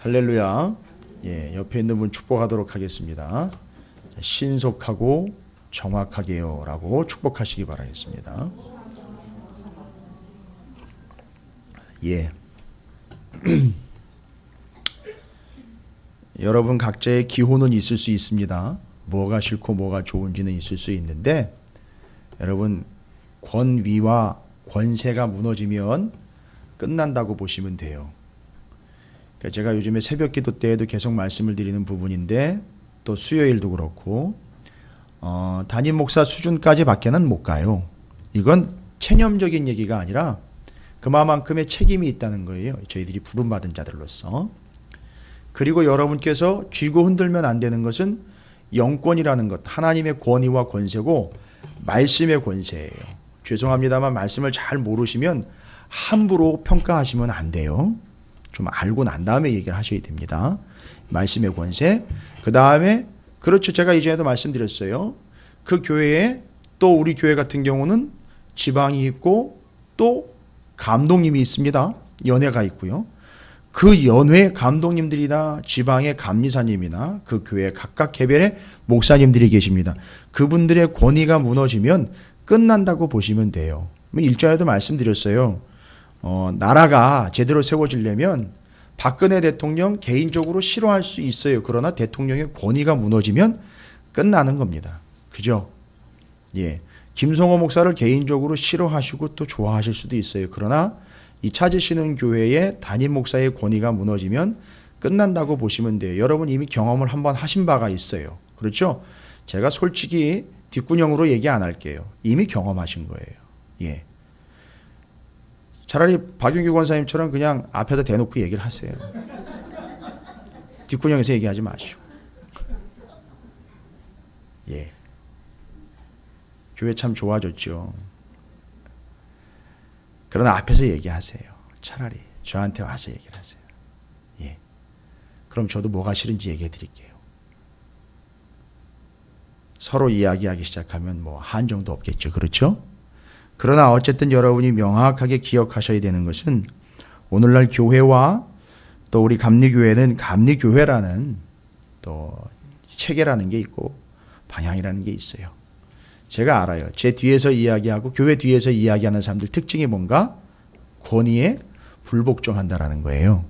할렐루야. 예, 옆에 있는 분 축복하도록 하겠습니다. 신속하고 정확하게요 라고 축복하시기 바라겠습니다. 예. 여러분 각자의 기호는 있을 수 있습니다. 뭐가 싫고 뭐가 좋은지는 있을 수 있는데, 여러분 권위와 권세가 무너지면 끝난다고 보시면 돼요. 그러니까 제가 요즘에 새벽 기도 때에도 계속 말씀을 드리는 부분인데, 또 수요일도 그렇고 담임 목사 수준까지 밖에는 못 가요. 이건 체념적인 얘기가 아니라 그만큼의 책임이 있다는 거예요. 저희들이 부름받은 자들로서. 그리고 여러분께서 쥐고 흔들면 안 되는 것은 영권이라는 것, 하나님의 권위와 권세고 말씀의 권세예요. 죄송합니다만 말씀을 잘 모르시면 함부로 평가하시면 안 돼요. 좀 알고 난 다음에 얘기를 하셔야 됩니다. 말씀의 권세. 그 다음에 그렇죠. 제가 이전에도 말씀드렸어요. 그 교회에 또 우리 교회 같은 경우는 지방이 있고 또 감독님이 있습니다. 연회가 있고요. 그 연회 감독님들이나 지방의 감리사님이나 그 교회 각각 개별의 목사님들이 계십니다. 그분들의 권위가 무너지면 끝난다고 보시면 돼요. 일전에도 말씀드렸어요. 나라가 제대로 세워지려면 박근혜 대통령 개인적으로 싫어할 수 있어요. 그러나 대통령의 권위가 무너지면 끝나는 겁니다. 그죠? 예. 김성호 목사를 개인적으로 싫어하시고 또 좋아하실 수도 있어요. 그러나 이 찾으시는 교회의 담임 목사의 권위가 무너지면 끝난다고 보시면 돼요. 여러분 이미 경험을 한번 하신 바가 있어요. 그렇죠? 제가 솔직히 뒷구녕으로 얘기 안 할게요. 이미 경험하신 거예요. 예. 차라리 박윤규 권사님처럼 그냥 앞에다 대놓고 얘기를 하세요. 뒷구녕에서 얘기하지 마시고. 예. 교회 참 좋아졌죠. 그러나 앞에서 얘기하세요. 차라리 저한테 와서 얘기를 하세요. 예. 그럼 저도 뭐가 싫은지 얘기해 드릴게요. 서로 이야기하기 시작하면 뭐 한정도 없겠죠. 그렇죠? 그러나 어쨌든 여러분이 명확하게 기억하셔야 되는 것은 오늘날 교회와 또 우리 감리교회는 감리교회라는 또 체계라는 게 있고 방향이라는 게 있어요. 제가 알아요. 제 뒤에서 이야기하고 교회 뒤에서 이야기하는 사람들 특징이 뭔가? 권위에 불복종한다라는 거예요.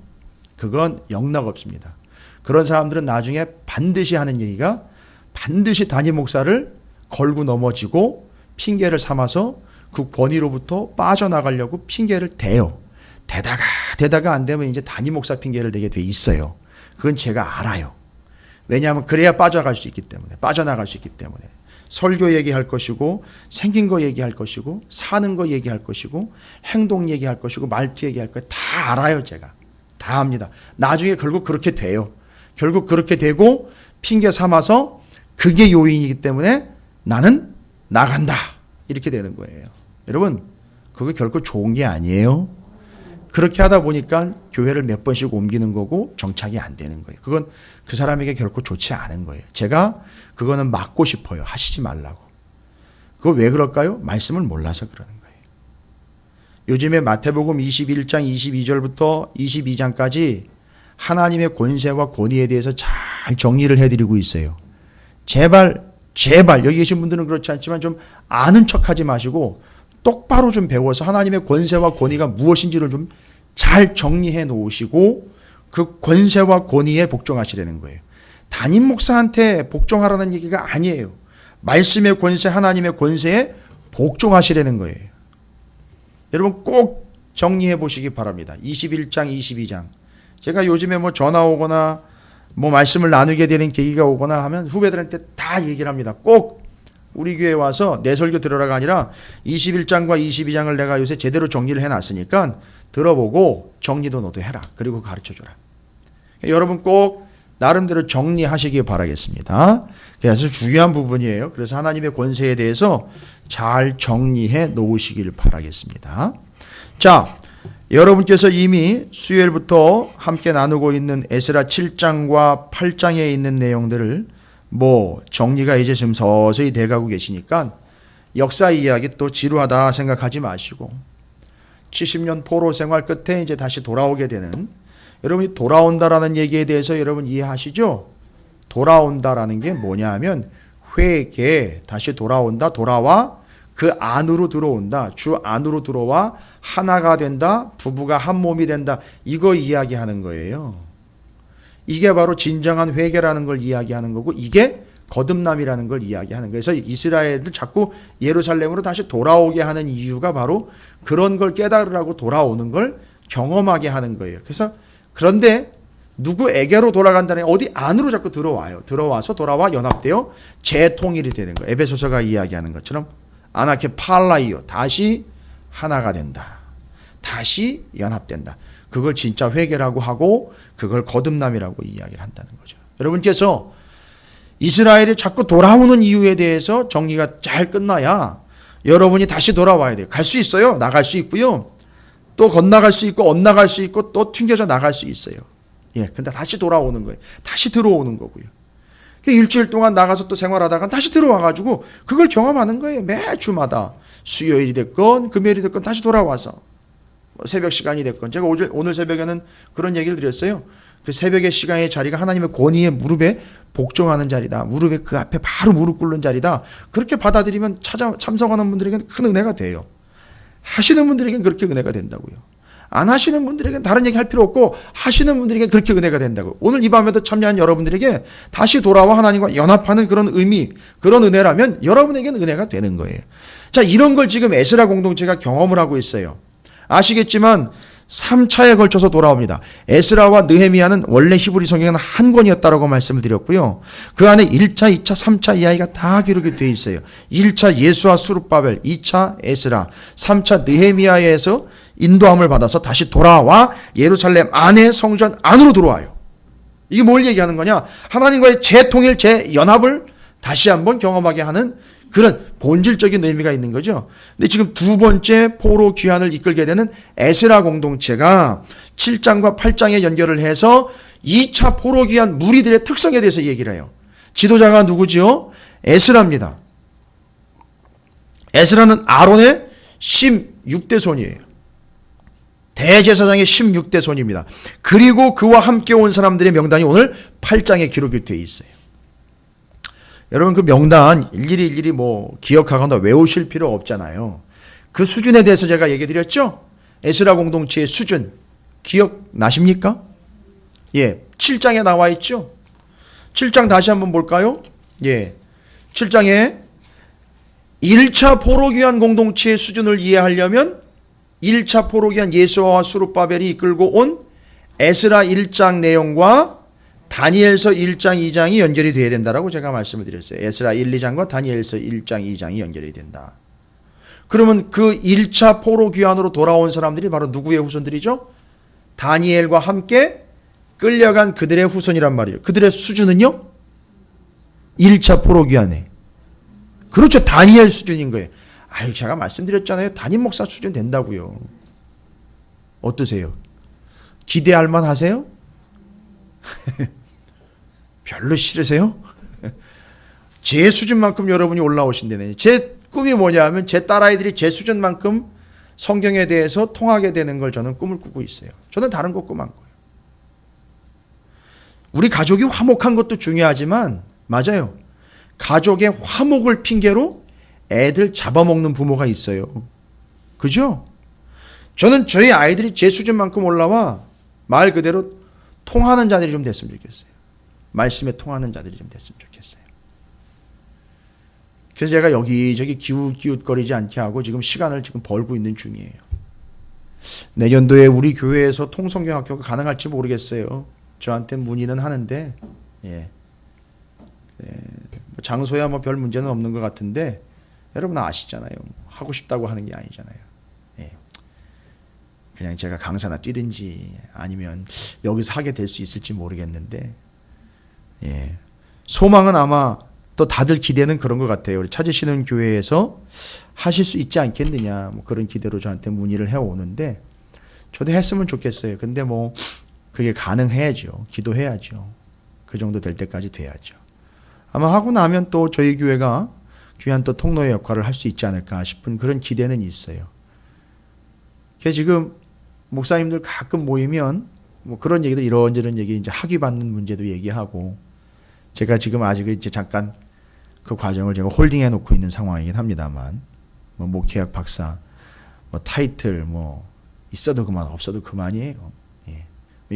그건 영락 없습니다. 그런 사람들은 나중에 반드시 하는 얘기가 반드시 담임 목사를 걸고 넘어지고 핑계를 삼아서 그 권위로부터 빠져나가려고 핑계를 대요. 대다가 안 되면 이제 담임 목사 핑계를 대게 돼 있어요. 그건 제가 알아요. 왜냐하면 그래야 빠져나갈 수 있기 때문에. 설교 얘기할 것이고 생긴 거 얘기할 것이고 사는 거 얘기할 것이고 행동 얘기할 것이고 말투 얘기할 거 다 알아요. 제가 다 압니다. 나중에 결국 그렇게 돼요. 결국 그렇게 되고 핑계 삼아서 그게 요인이기 때문에 나는 나간다 이렇게 되는 거예요. 여러분 그거 결코 좋은 게 아니에요. 그렇게 하다 보니까 교회를 몇 번씩 옮기는 거고 정착이 안 되는 거예요. 그건 그 사람에게 결코 좋지 않은 거예요. 제가 그거는 막고 싶어요. 하시지 말라고. 그거 왜 그럴까요? 말씀을 몰라서 그러는 거예요. 요즘에 마태복음 21장 22절부터 22장까지 하나님의 권세와 권위에 대해서 잘 정리를 해드리고 있어요. 제발 여기 계신 분들은 그렇지 않지만 좀 아는 척하지 마시고 똑바로 좀 배워서 하나님의 권세와 권위가 무엇인지를 좀 잘 정리해 놓으시고 그 권세와 권위에 복종하시라는 거예요. 담임 목사한테 복종하라는 얘기가 아니에요. 말씀의 권세, 하나님의 권세에 복종하시라는 거예요. 여러분 꼭 정리해 보시기 바랍니다. 21장, 22장. 제가 요즘에 뭐 전화 오거나 뭐 말씀을 나누게 되는 계기가 오거나 하면 후배들한테 다 얘기를 합니다. 꼭 우리 교회에 와서 내 설교 들으라가 아니라 21장과 22장을 내가 요새 제대로 정리를 해놨으니까 들어보고 정리도 너도 해라. 그리고 가르쳐줘라. 여러분 꼭 나름대로 정리하시기 바라겠습니다. 그래서 중요한 부분이에요. 그래서 하나님의 권세에 대해서 잘 정리해 놓으시길 바라겠습니다. 자, 여러분께서 이미 수요일부터 함께 나누고 있는 에스라 7장과 8장에 있는 내용들을 뭐 정리가 이제 좀 서서히 돼가고 계시니까 역사 이야기 또 지루하다 생각하지 마시고 70년 포로 생활 끝에 이제 다시 돌아오게 되는 여러분이 돌아온다라는 얘기에 대해서 여러분 이해하시죠? 돌아온다라는 게 뭐냐 하면 회개, 다시 돌아온다, 돌아와 그 안으로 들어온다, 주 안으로 들어와 하나가 된다, 부부가 한 몸이 된다, 이거 이야기하는 거예요. 이게 바로 진정한 회개라는 걸 이야기하는 거고, 이게 거듭남이라는 걸 이야기하는 거예요. 그래서 이스라엘들 자꾸 예루살렘으로 다시 돌아오게 하는 이유가 바로 그런 걸 깨달으라고 돌아오는 걸 경험하게 하는 거예요. 그래서 그런데 누구에게로 돌아간다는 게 어디 안으로 자꾸 들어와요. 들어와서 돌아와 연합되어 재통일이 되는 거예요. 에베소서가 이야기하는 것처럼 아나케 팔라이오, 다시 하나가 된다. 다시 연합된다. 그걸 진짜 회개라고 하고 그걸 거듭남이라고 이야기를 한다는 거죠. 여러분께서 이스라엘이 자꾸 돌아오는 이유에 대해서 정리가 잘 끝나야 여러분이 다시 돌아와야 돼요. 갈 수 있어요. 나갈 수 있고요. 또 건너갈 수 있고 엇나갈 수 있고 또 튕겨져 나갈 수 있어요. 예, 근데 다시 돌아오는 거예요. 다시 들어오는 거고요. 일주일 동안 나가서 또 생활하다가 다시 들어와가지고 그걸 경험하는 거예요. 매주마다 수요일이 됐건 금요일이 됐건 다시 돌아와서 새벽 시간이 됐건, 제가 오늘 새벽에는 그런 얘기를 드렸어요. 그 새벽의 시간의 자리가 하나님의 권위의 무릎에 복종하는 자리다. 무릎에 그 앞에 바로 무릎 꿇는 자리다. 그렇게 받아들이면 참석하는 분들에게는 큰 은혜가 돼요. 하시는 분들에게는 그렇게 은혜가 된다고요. 안 하시는 분들에게는 다른 얘기 할 필요 없고 하시는 분들에게는 그렇게 은혜가 된다고. 오늘 이 밤에도 참여한 여러분들에게 다시 돌아와 하나님과 연합하는 그런 의미, 그런 은혜라면 여러분에게는 은혜가 되는 거예요. 자, 이런 걸 지금 에스라 공동체가 경험을 하고 있어요. 아시겠지만 3차에 걸쳐서 돌아옵니다. 에스라와 느헤미야는 원래 히브리 성경은 한 권이었다라고 말씀을 드렸고요. 그 안에 1차, 2차, 3차 이야기가 다 기록이 되어 있어요. 1차 예수와 수룹바벨, 2차 에스라, 3차 느헤미야에서 인도함을 받아서 다시 돌아와 예루살렘 안에 성전 안으로 들어와요. 이게 뭘 얘기하는 거냐? 하나님과의 재통일, 재연합을 다시 한번 경험하게 하는 그런 본질적인 의미가 있는 거죠. 근데 지금 두 번째 포로 귀환을 이끌게 되는 에스라 공동체가 7장과 8장에 연결을 해서 2차 포로 귀환 무리들의 특성에 대해서 얘기를 해요. 지도자가 누구죠? 에스라입니다. 에스라는 아론의 16대 손이에요. 대제사장의 16대 손입니다. 그리고 그와 함께 온 사람들의 명단이 오늘 8장에 기록이 되어 있어요. 여러분 그 명단 일일이 뭐 기억하거나 외우실 필요 없잖아요. 그 수준에 대해서 제가 얘기 드렸죠? 에스라 공동체의 수준 기억나십니까? 예, 7장에 나와 있죠? 7장 다시 한번 볼까요? 예, 7장에 1차 포로귀환 공동체의 수준을 이해하려면 1차 포로귀환 예수와 수룹바벨이 이끌고 온 에스라 1장 내용과 다니엘서 1장, 2장이 연결이 돼야 된다라고 제가 말씀을 드렸어요. 에스라 1, 2장과 다니엘서 1장, 2장이 연결이 된다. 그러면 그 1차 포로 귀환으로 돌아온 사람들이 바로 누구의 후손들이죠? 다니엘과 함께 끌려간 그들의 후손이란 말이에요. 그들의 수준은요? 1차 포로 귀환에. 그렇죠. 다니엘 수준인 거예요. 아유, 제가 말씀드렸잖아요. 담임 목사 수준 된다고요. 어떠세요? 기대할 만 하세요? 별로 싫으세요? 제 수준만큼 여러분이 올라오신다네. 제 꿈이 뭐냐 하면 제 딸아이들이 제 수준만큼 성경에 대해서 통하게 되는 걸 저는 꿈을 꾸고 있어요. 저는 다른 거 꿈 안 꿔요. 우리 가족이 화목한 것도 중요하지만 맞아요. 가족의 화목을 핑계로 애들 잡아먹는 부모가 있어요. 그죠? 저는 저희 아이들이 제 수준만큼 올라와 말 그대로 통하는 자들이 좀 됐으면 좋겠어요. 말씀에 통하는 자들이 좀 됐으면 좋겠어요. 그래서 제가 여기저기 기웃기웃거리지 않게 하고 지금 시간을 지금 벌고 있는 중이에요. 내년도에 우리 교회에서 통성경학교가 가능할지 모르겠어요. 저한테 문의는 하는데, 예. 장소야 뭐 별 문제는 없는 것 같은데, 여러분 아시잖아요. 하고 싶다고 하는 게 아니잖아요. 예. 그냥 제가 강사나 뛰든지 아니면 여기서 하게 될 수 있을지 모르겠는데, 예. 소망은 아마 또 다들 기대는 그런 것 같아요. 우리 찾으시는 교회에서 하실 수 있지 않겠느냐, 뭐 그런 기대로 저한테 문의를 해오는데, 저도 했으면 좋겠어요. 근데 뭐 그게 가능해야죠. 기도해야죠. 그 정도 될 때까지 돼야죠. 아마 하고 나면 또 저희 교회가 귀한 또 통로의 역할을 할 수 있지 않을까 싶은 그런 기대는 있어요. 그래서 지금 목사님들 가끔 모이면 뭐 그런 얘기들 이런저런 얘기 이제 학위 받는 문제도 얘기하고 제가 지금 아직 이제 잠깐 그 과정을 제가 홀딩해 놓고 있는 상황이긴 합니다만 뭐 목회학 박사 뭐 타이틀 뭐 있어도 그만 없어도 그만이에요. 예.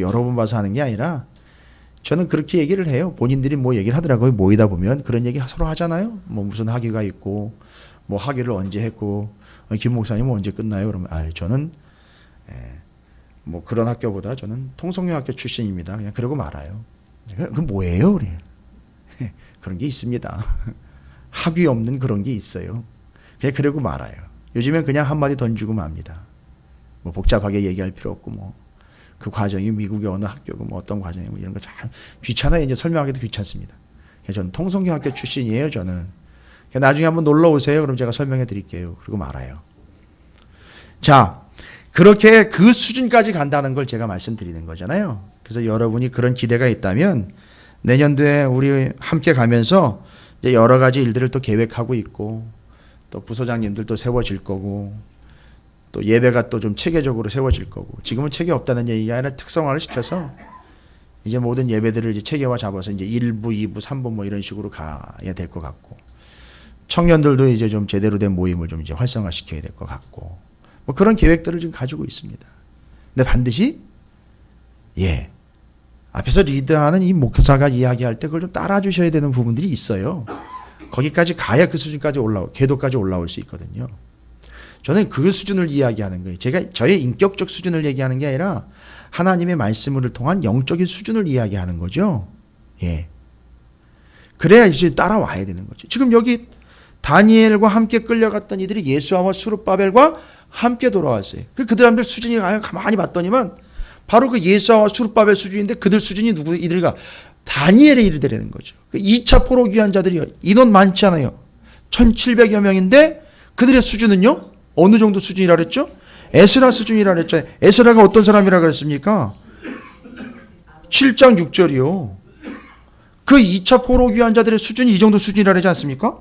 여러 번 봐서 하는 게 아니라 저는 그렇게 얘기를 해요. 본인들이 뭐 얘기를 하더라고요. 모이다 보면 그런 얘기 서로 하잖아요. 뭐 무슨 학위가 있고 뭐 학위를 언제 했고 김 목사님은 언제 끝나요? 그러면 저는 뭐 그런 학교보다 저는 통성여학교 출신입니다. 그냥 그러고 말아요. 그 뭐예요? 그래. 그런 게 있습니다. 학위 없는 그런 게 있어요. 그냥 그러고 말아요. 요즘엔 그냥 한마디 던지고 맙니다. 뭐 복잡하게 얘기할 필요 없고 뭐 그 과정이 미국의 어느 학교고 뭐 어떤 과정이고 뭐 이런 거 잘 귀찮아요. 이제 설명하기도 귀찮습니다. 저는 통성여학교 출신이에요. 저는. 나중에 한번 놀러 오세요. 그럼 제가 설명해 드릴게요. 그리고 말아요. 자, 그렇게 그 수준까지 간다는 걸 제가 말씀드리는 거잖아요. 그래서 여러분이 그런 기대가 있다면 내년도에 우리 함께 가면서 이제 여러 가지 일들을 또 계획하고 있고 또 부소장님들도 세워질 거고 또 예배가 또 좀 체계적으로 세워질 거고 지금은 체계 없다는 얘기가 아니라 특성화를 시켜서 이제 모든 예배들을 이제 체계화 잡아서 이제 1부, 2부, 3부 뭐 이런 식으로 가야 될 것 같고 청년들도 이제 좀 제대로 된 모임을 좀 이제 활성화시켜야 될 것 같고 뭐 그런 계획들을 지금 가지고 있습니다. 근데 반드시 앞에서 리드하는 이 목사가 이야기할 때 그걸 좀 따라주셔야 되는 부분들이 있어요. 거기까지 가야 그 수준까지 궤도까지 올라올 수 있거든요. 저는 그 수준을 이야기하는 거예요. 제가 저의 인격적 수준을 얘기하는 게 아니라 하나님의 말씀을 통한 영적인 수준을 이야기하는 거죠. 그래야 이제 따라와야 되는 거죠. 지금 여기 다니엘과 함께 끌려갔던 이들이 예수와 수룹바벨과 함께 돌아왔어요. 그 사람들 수준이 가만히 봤더니만 바로 그 예수와 수룹바벨 수준인데 그들 수준이 누구 이들과 다니엘의 일이 되는 거죠. 그 2차 포로 귀환 자들이 인원 많지 않아요. 1700여 명인데 그들의 수준은요? 어느 정도 수준이라 그랬죠? 에스라 수준이라 그랬죠. 에스라가 어떤 사람이라 그랬습니까? 7장 6절이요. 그 2차 포로 귀환 자들의 수준이 이 정도 수준이라 그러지 않습니까?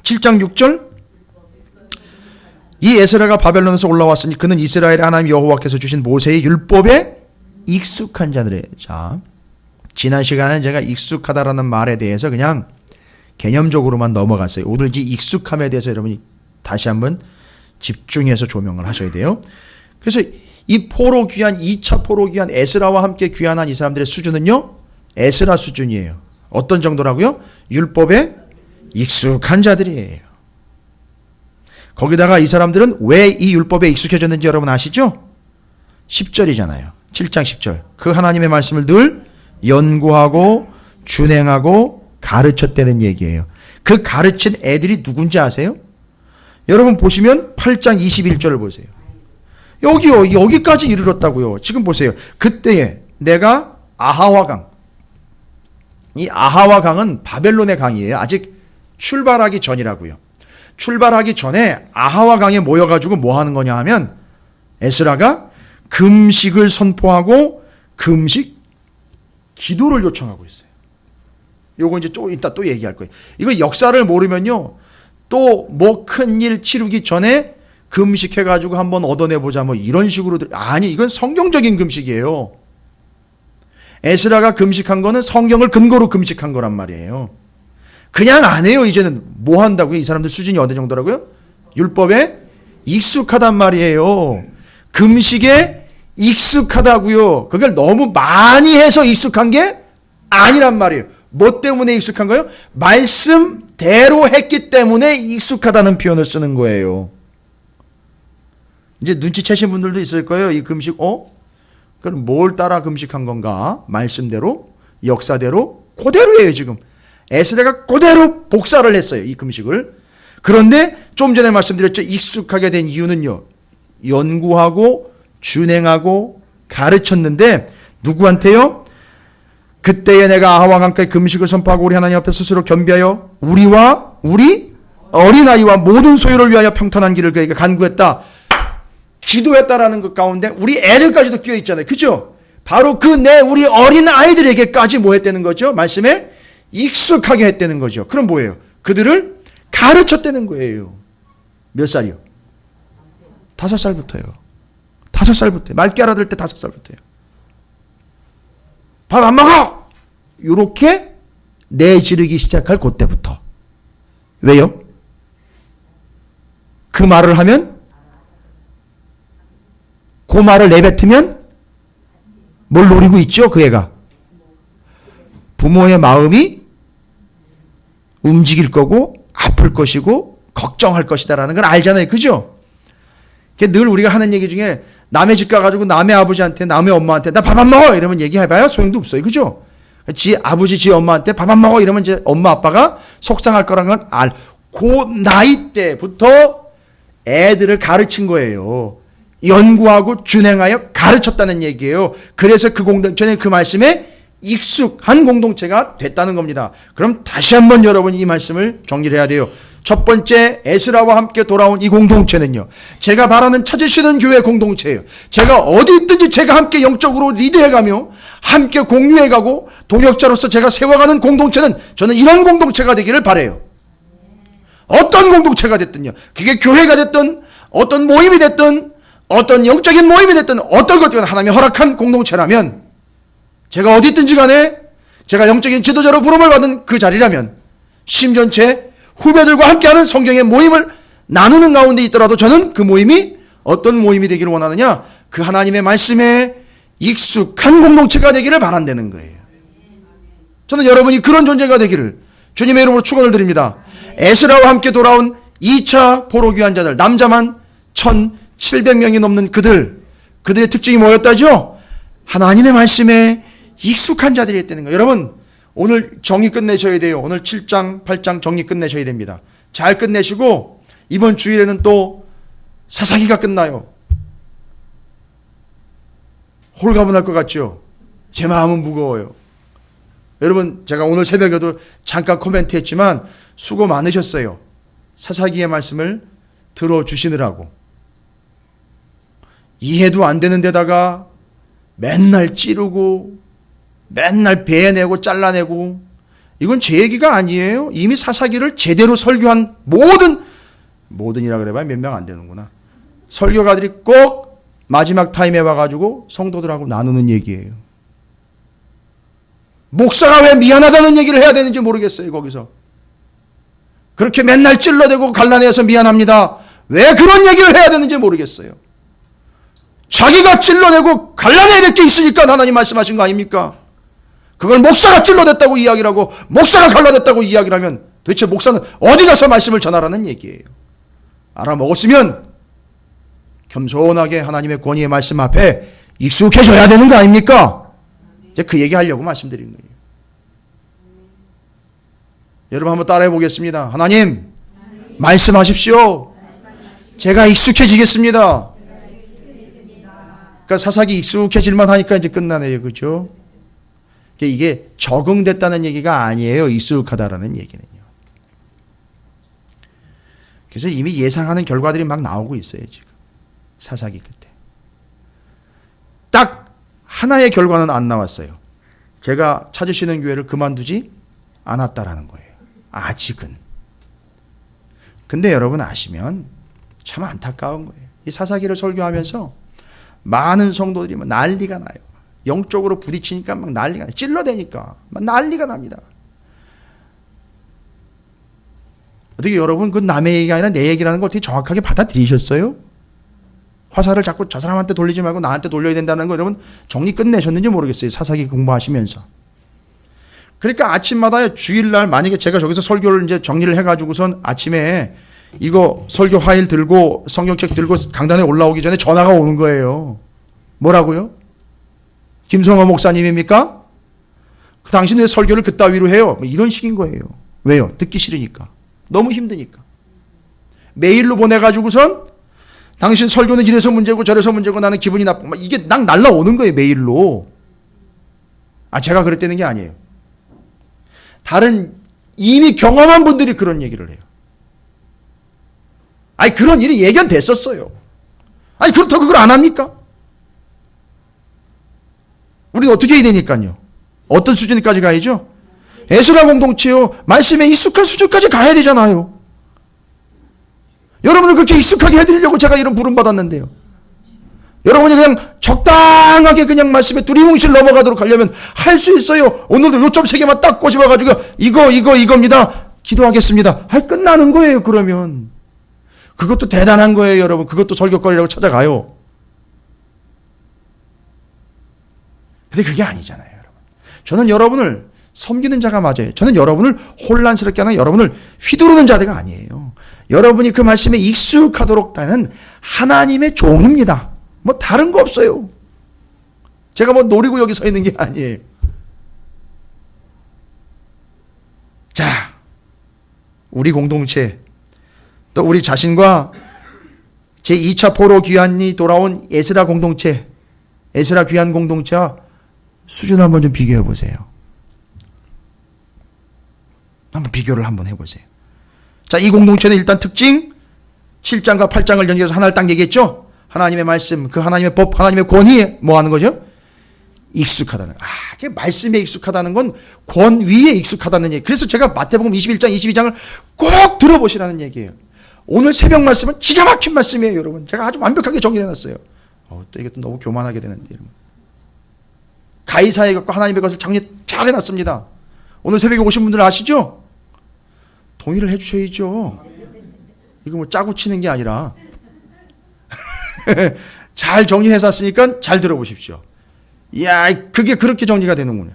7장 6절 이 에스라가 바벨론에서 올라왔으니 그는 이스라엘의 하나님 여호와께서 주신 모세의 율법에 익숙한 자들이에요. 자, 지난 시간에 제가 익숙하다라는 말에 대해서 그냥 개념적으로만 넘어갔어요. 오늘 이 익숙함에 대해서 여러분이 다시 한번 집중해서 조명을 하셔야 돼요. 그래서 이 포로 귀환 2차 포로 귀환 에스라와 함께 귀환한 이 사람들의 수준은요. 에스라 수준이에요. 어떤 정도라고요? 율법에 익숙한 자들이에요. 거기다가 이 사람들은 왜 이 율법에 익숙해졌는지 여러분 아시죠? 10절이잖아요. 7장 10절. 그 하나님의 말씀을 늘 연구하고 준행하고 가르쳤다는 얘기예요. 그 가르친 애들이 누군지 아세요? 여러분 보시면 8장 21절을 보세요. 여기까지 이르렀다고요. 지금 보세요. 그때에 내가 아하와 강. 이 아하와 강은 바벨론의 강이에요. 아직 출발하기 전이라고요. 출발하기 전에 아하와 강에 모여가지고 뭐 하는 거냐 하면 에스라가 금식을 선포하고 기도를 요청하고 있어요. 요거 이제 좀 이따 또 얘기할 거예요. 이거 역사를 모르면요. 또 뭐 큰일 치르기 전에 금식해가지고 한번 얻어내보자 뭐 이런 식으로. 아니, 이건 성경적인 금식이에요. 에스라가 금식한 거는 성경을 근거로 금식한 거란 말이에요. 그냥 안 해요. 이제는 뭐 한다고요? 이 사람들 수준이 어느 정도라고요? 율법에 익숙하단 말이에요. 금식에 익숙하다고요. 그걸 너무 많이 해서 익숙한 게 아니란 말이에요. 뭐 때문에 익숙한 거예요? 말씀대로 했기 때문에 익숙하다는 표현을 쓰는 거예요. 이제 눈치채신 분들도 있을 거예요. 이 금식, 그럼 뭘 따라 금식한 건가? 말씀대로, 역사대로, 그대로예요, 지금. 에스라가 그대로 복사를 했어요, 이 금식을. 그런데 좀 전에 말씀드렸죠. 익숙하게 된 이유는요. 연구하고, 준행하고, 가르쳤는데, 누구한테요? 그때에 내가 아하와 함께 금식을 선포하고 우리 하나님 앞에 스스로 겸비하여 우리와 우리 어린아이와 모든 소유를 위하여 평탄한 길을 그에게 간구했다. 기도했다라는 것 가운데 우리 애들까지도 끼어 있잖아요. 그죠? 바로 우리 어린 아이들에게까지 뭐 했다는 거죠? 말씀에 익숙하게 했다는 거죠. 그럼 뭐예요? 그들을 가르쳤다는 거예요. 몇 살이요? 5살부터요. 5살부터. 맑게 알아들 때 5살부터요. 밥 안 먹어! 이렇게 내지르기 시작할 그때부터. 왜요? 그 말을 하면, 그 말을 내뱉으면 뭘 노리고 있죠, 그 애가? 부모의 마음이 움직일 거고 아플 것이고 걱정할 것이다라는 걸 알잖아요. 그죠? 늘 우리가 하는 얘기 중에 남의 집 가가지고 남의 아버지한테 남의 엄마한테 나 밥 안 먹어 이러면 얘기해봐야 소용도 없어요. 그죠? 지 아버지 지 엄마한테 밥 안 먹어 이러면 이제 엄마 아빠가 속상할 거라는 걸 그 나이 때부터 애들을 가르친 거예요. 연구하고 준행하여 가르쳤다는 얘기예요. 그래서 그 공동체는 그 말씀에 익숙한 공동체가 됐다는 겁니다. 그럼 다시 한번 여러분이 이 말씀을 정리를 해야 돼요. 첫 번째, 에스라와 함께 돌아온 이 공동체는요, 제가 바라는 찾으시는 교회 공동체예요. 제가 어디 있든지 제가 함께 영적으로 리드해가며 함께 공유해가고 동역자로서 제가 세워가는 공동체는 저는 이런 공동체가 되기를 바라요. 어떤 공동체가 됐든요, 그게 교회가 됐든 어떤 모임이 됐든 어떤 영적인 모임이 됐든 어떤 것든 하나님이 허락한 공동체라면, 제가 어디 있든지 간에 제가 영적인 지도자로 부름을 받은 그 자리라면, 심전체 후배들과 함께하는 성경의 모임을 나누는 가운데 있더라도 저는 그 모임이 어떤 모임이 되기를 원하느냐, 그 하나님의 말씀에 익숙한 공동체가 되기를 바란다는 거예요. 저는 여러분이 그런 존재가 되기를 주님의 이름으로 축원을 드립니다. 에스라와 함께 돌아온 2차 포로 귀환 자들, 남자만 1,700명이 넘는 그들의 특징이 뭐였다죠? 하나님의 말씀에 익숙한 자들이었다는 거예요. 여러분, 오늘 정리 끝내셔야 돼요. 오늘 7장, 8장 정리 끝내셔야 됩니다. 잘 끝내시고 이번 주일에는 또 사사기가 끝나요. 홀가분할 것 같죠? 제 마음은 무거워요. 여러분, 제가 오늘 새벽에도 잠깐 코멘트 했지만 수고 많으셨어요. 사사기의 말씀을 들어주시느라고. 이해도 안 되는 데다가 맨날 찌르고 맨날 베내고 잘라내고, 이건 제 얘기가 아니에요. 이미 사사기를 제대로 설교한 모든이라 그래봐야 몇 명 안 되는구나. 설교가들이 꼭 마지막 타임에 와가지고 성도들하고 나누는 얘기예요. 목사가 왜 미안하다는 얘기를 해야 되는지 모르겠어요. 거기서 그렇게 맨날 찔러대고 갈라내서 미안합니다, 왜 그런 얘기를 해야 되는지 모르겠어요. 자기가 찔러내고 갈라내야 될 게 있으니까 하나님 말씀하신 거 아닙니까? 그걸 목사가 찔러댔다고 이야기를 하고 목사가 갈라댔다고 이야기를 하면 도대체 목사는 어디 가서 말씀을 전하라는 얘기예요. 알아먹었으면 겸손하게 하나님의 권위의 말씀 앞에 익숙해져야 되는 거 아닙니까? 이제 그 얘기 하려고 말씀드린 거예요. 여러분 한번 따라해 보겠습니다. 하나님, 말씀하십시오. 제가 익숙해지겠습니다. 그러니까 사사기 익숙해질만 하니까 이제 끝나네요. 그죠? 이게 적응됐다는 얘기가 아니에요. 익숙하다라는 얘기는요. 그래서 이미 예상하는 결과들이 막 나오고 있어요. 지금 사사기 끝에 딱 하나의 결과는 안 나왔어요. 제가 찾으시는 교회를 그만두지 않았다라는 거예요. 아직은. 근데 여러분 아시면 참 안타까운 거예요. 이 사사기를 설교하면서 많은 성도들이 막 난리가 나요. 영적으로 부딪히니까 막 난리가 나요. 찔러대니까 막 난리가 납니다. 어떻게 여러분 그 남의 얘기가 아니라 내 얘기라는 걸 어떻게 정확하게 받아들이셨어요? 화살을 자꾸 저 사람한테 돌리지 말고 나한테 돌려야 된다는 거 여러분 정리 끝내셨는지 모르겠어요. 사사기 공부하시면서. 그러니까 아침마다 주일날 만약에 제가 저기서 설교를 이제 정리를 해가지고선 아침에 이거 설교 파일 들고 성경책 들고 강단에 올라오기 전에 전화가 오는 거예요. 뭐라고요? 김성호 목사님입니까? 당신 왜 설교를 그따위로 해요? 뭐 이런 식인 거예요. 왜요? 듣기 싫으니까. 너무 힘드니까. 메일로 보내가지고선 당신 설교는 이래서 문제고 저래서 문제고 나는 기분이 나쁘고 이게 막 날라오는 거예요. 메일로. 제가 그랬다는 게 아니에요. 다른 이미 경험한 분들이 그런 얘기를 해요. 그런 일이 예견됐었어요. 그렇다고 그걸 안 합니까? 우리는 어떻게 해야 되니까요? 어떤 수준까지 가야죠? 에스라 공동체요. 말씀에 익숙한 수준까지 가야 되잖아요. 여러분을 그렇게 익숙하게 해드리려고 제가 이런 부름 받았는데요. 여러분이 그냥 적당하게 그냥 말씀에 두리뭉실 넘어가도록 하려면 할 수 있어요. 오늘도 요점 3개만 딱 꼬집어가지고 이겁니다. 기도하겠습니다. 끝나는 거예요. 그러면 그것도 대단한 거예요, 여러분. 그것도 설교거리라고 찾아가요. 근데 그게 아니잖아요, 여러분. 저는 여러분을 섬기는 자가 맞아요. 저는 여러분을 혼란스럽게 하는, 여러분을 휘두르는 자가 아니에요. 여러분이 그 말씀에 익숙하도록 하는 하나님의 종입니다. 뭐 다른 거 없어요. 제가 뭐 노리고 여기 서 있는 게 아니에요. 자, 우리 공동체, 또 우리 자신과 제2차 포로 귀환이 돌아온 에스라 공동체, 에스라 귀환 공동체와 수준 한번 좀 비교해 보세요. 한번 비교를 한번 해보세요. 자, 이 공동체는 일단 특징 7장과 8장을 연결해서 하나를 딱 얘기했죠. 하나님의 말씀, 그 하나님의 법, 하나님의 권위에 뭐 하는 거죠? 익숙하다는. 그 말씀에 익숙하다는 건 권위에 익숙하다는 얘기. 그래서 제가 마태복음 21장, 22장을 꼭 들어보시라는 얘기예요. 오늘 새벽 말씀은 기가 막힌 말씀이에요, 여러분. 제가 아주 완벽하게 정리해놨어요. 또 이것도 너무 교만하게 되는데, 여러분. 가이사에 갖고 하나님의 것을 정리 잘 해놨습니다. 오늘 새벽에 오신 분들 아시죠? 동의를 해주셔야죠. 이거 뭐 짜고 치는 게 아니라 잘 정리해서 왔으니까 잘 들어보십시오. 이야, 그게 그렇게 정리가 되는구나.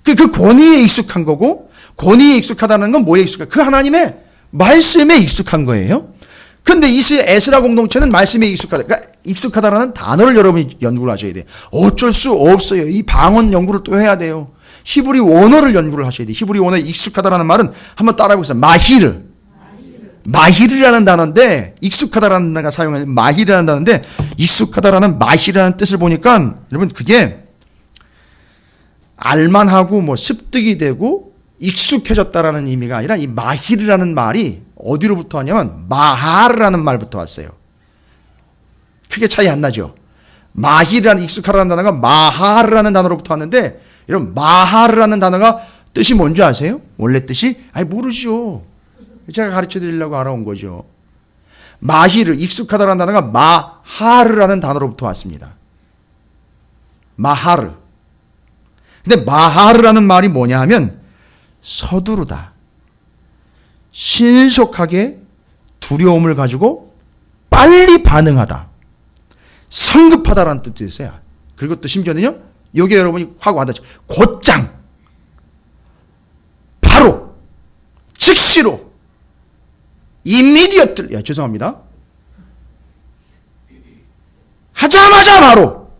그 권위에 익숙한 거고, 권위에 익숙하다는 건 뭐에 익숙한? 그 하나님의 말씀에 익숙한 거예요. 근데 이 에스라 공동체는 말씀에 익숙하다. 그러니까 익숙하다라는 단어를 여러분이 연구를 하셔야 돼요. 어쩔 수 없어요. 이 방언 연구를 또 해야 돼요. 히브리 원어를 연구를 하셔야 돼요. 히브리 원어에 익숙하다라는 말은 한번 따라해보세요. 마히르라는 단어인데, 익숙하다라는 단어가 사용하는 마히르라는 단어인데, 익숙하다라는 마히르라는 뜻을 보니까 여러분 그게 알만하고 뭐 습득이 되고 익숙해졌다라는 의미가 아니라, 이 마히르라는 말이 어디로부터 왔냐면 마하르라는 말부터 왔어요. 크게 차이 안 나죠? 마히르라는, 익숙하다는 단어가 마하르라는 단어로부터 왔는데, 여러분 마하르라는 단어가 뜻이 뭔지 아세요? 원래 뜻이? 모르죠. 제가 가르쳐 드리려고 알아온 거죠. 마히르, 익숙하다라는 단어가 마하르라는 단어로부터 왔습니다. 마하르. 근데 마하르라는 말이 뭐냐 하면 서두르다, 신속하게 두려움을 가지고 빨리 반응하다, 성급하다라는 뜻도 있어요. 그리고 또 심지어는요, 여기에 여러분이 확 와닿죠. 곧장, 바로, 즉시로, immediately, 죄송합니다. 하자마자 바로,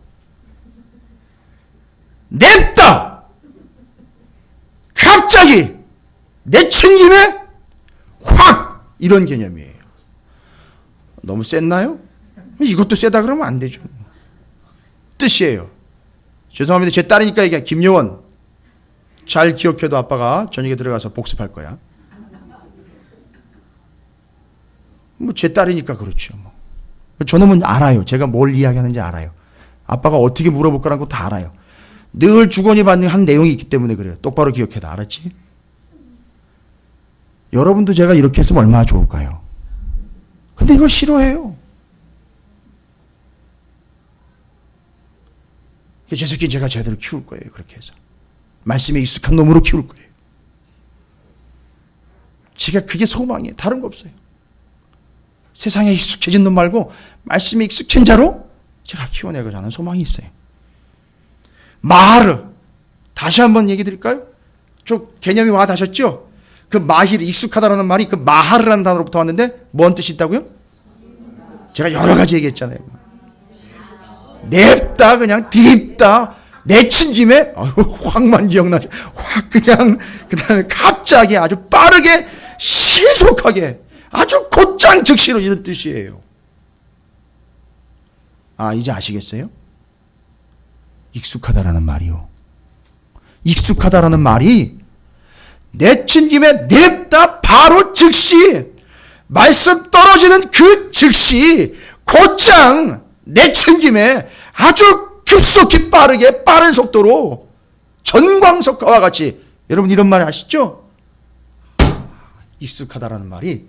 냅다, 갑자기, 내친 김에 확, 이런 개념이에요. 너무 셌나요? 이것도 세다 그러면 안 되죠. 뜻이에요. 죄송합니다. 제 딸이니까 얘기해. 김용원, 잘 기억해도 아빠가 저녁에 들어가서 복습할 거야. 뭐 제 딸이니까 그렇죠. 뭐. 저놈은 알아요. 제가 뭘 이야기하는지 알아요. 아빠가 어떻게 물어볼 거라는 것도 다 알아요. 늘 주거니 받는 한 내용이 있기 때문에 그래요. 똑바로 기억해도. 알았지? 여러분도 제가 이렇게 했으면 얼마나 좋을까요? 근데 이걸 싫어해요. 제 새끼는 제가 제대로 키울 거예요. 그렇게 해서. 말씀에 익숙한 놈으로 키울 거예요. 제가 그게 소망이에요. 다른 거 없어요. 세상에 익숙해진 놈 말고 말씀에 익숙한 자로 제가 키워내고자 하는 소망이 있어요. 마하르. 다시 한번 얘기 드릴까요? 저 개념이 와 닿으셨죠? 그 마히르, 익숙하다라는 말이 그 마하르라는 단어로부터 왔는데 뭔 뜻이 있다고요? 제가 여러 가지 얘기했잖아요. 냅다, 그냥 디립다, 내친 김에 확만 기억나죠. 확 그냥 그다음에 갑자기 아주 빠르게 신속하게 아주 곧장 즉시로, 이런 뜻이에요. 이제 아시겠어요? 익숙하다라는 말이요. 익숙하다라는 말이 내친 김에 냅다 바로 즉시, 말씀 떨어지는 그 즉시 곧장 내친 김에 아주 급속히 빠르게, 빠른 속도로 전광석화와 같이, 여러분 이런 말 아시죠? 익숙하다라는 말이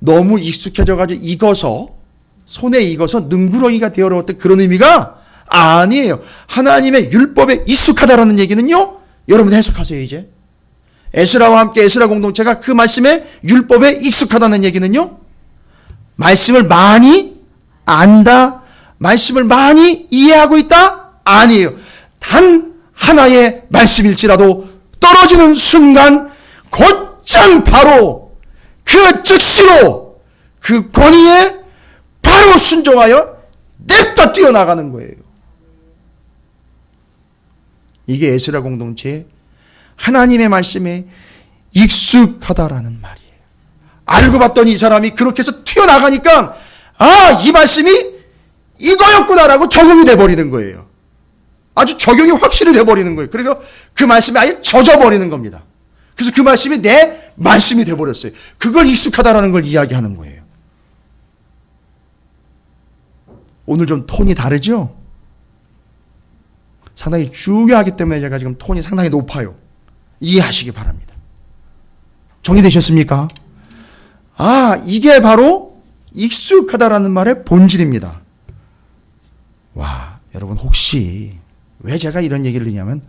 너무 익숙해져가지고 익어서, 손에 익어서 능구렁이가 되어버렸던 그런 의미가 아니에요. 하나님의 율법에 익숙하다라는 얘기는요, 여러분 해석하세요. 이제 에스라와 함께 에스라 공동체가 그 말씀에 율법에 익숙하다는 얘기는요, 말씀을 많이 안다, 말씀을 많이 이해하고 있다? 아니에요. 단 하나의 말씀일지라도 떨어지는 순간 곧장 바로 그 즉시로 그 권위에 바로 순종하여 냅다 뛰어나가는 거예요. 이게 에스라 공동체의 하나님의 말씀에 익숙하다라는 말이에요. 알고 봤더니 이 사람이 그렇게 해서 튀어나가니까 이 말씀이 이거였구나라고 적용이 돼버리는 거예요. 아주 적용이 확실히 돼버리는 거예요. 그래서 그 말씀이 아예 젖어버리는 겁니다. 그래서 그 말씀이 내 말씀이 돼버렸어요. 그걸 익숙하다라는 걸 이야기하는 거예요. 오늘 좀 톤이 다르죠? 상당히 중요하기 때문에 제가 지금 톤이 상당히 높아요. 이해하시기 바랍니다. 정리되셨습니까? 이게 바로 익숙하다라는 말의 본질입니다. 와, 여러분 혹시 왜 제가 이런 얘기를 하냐면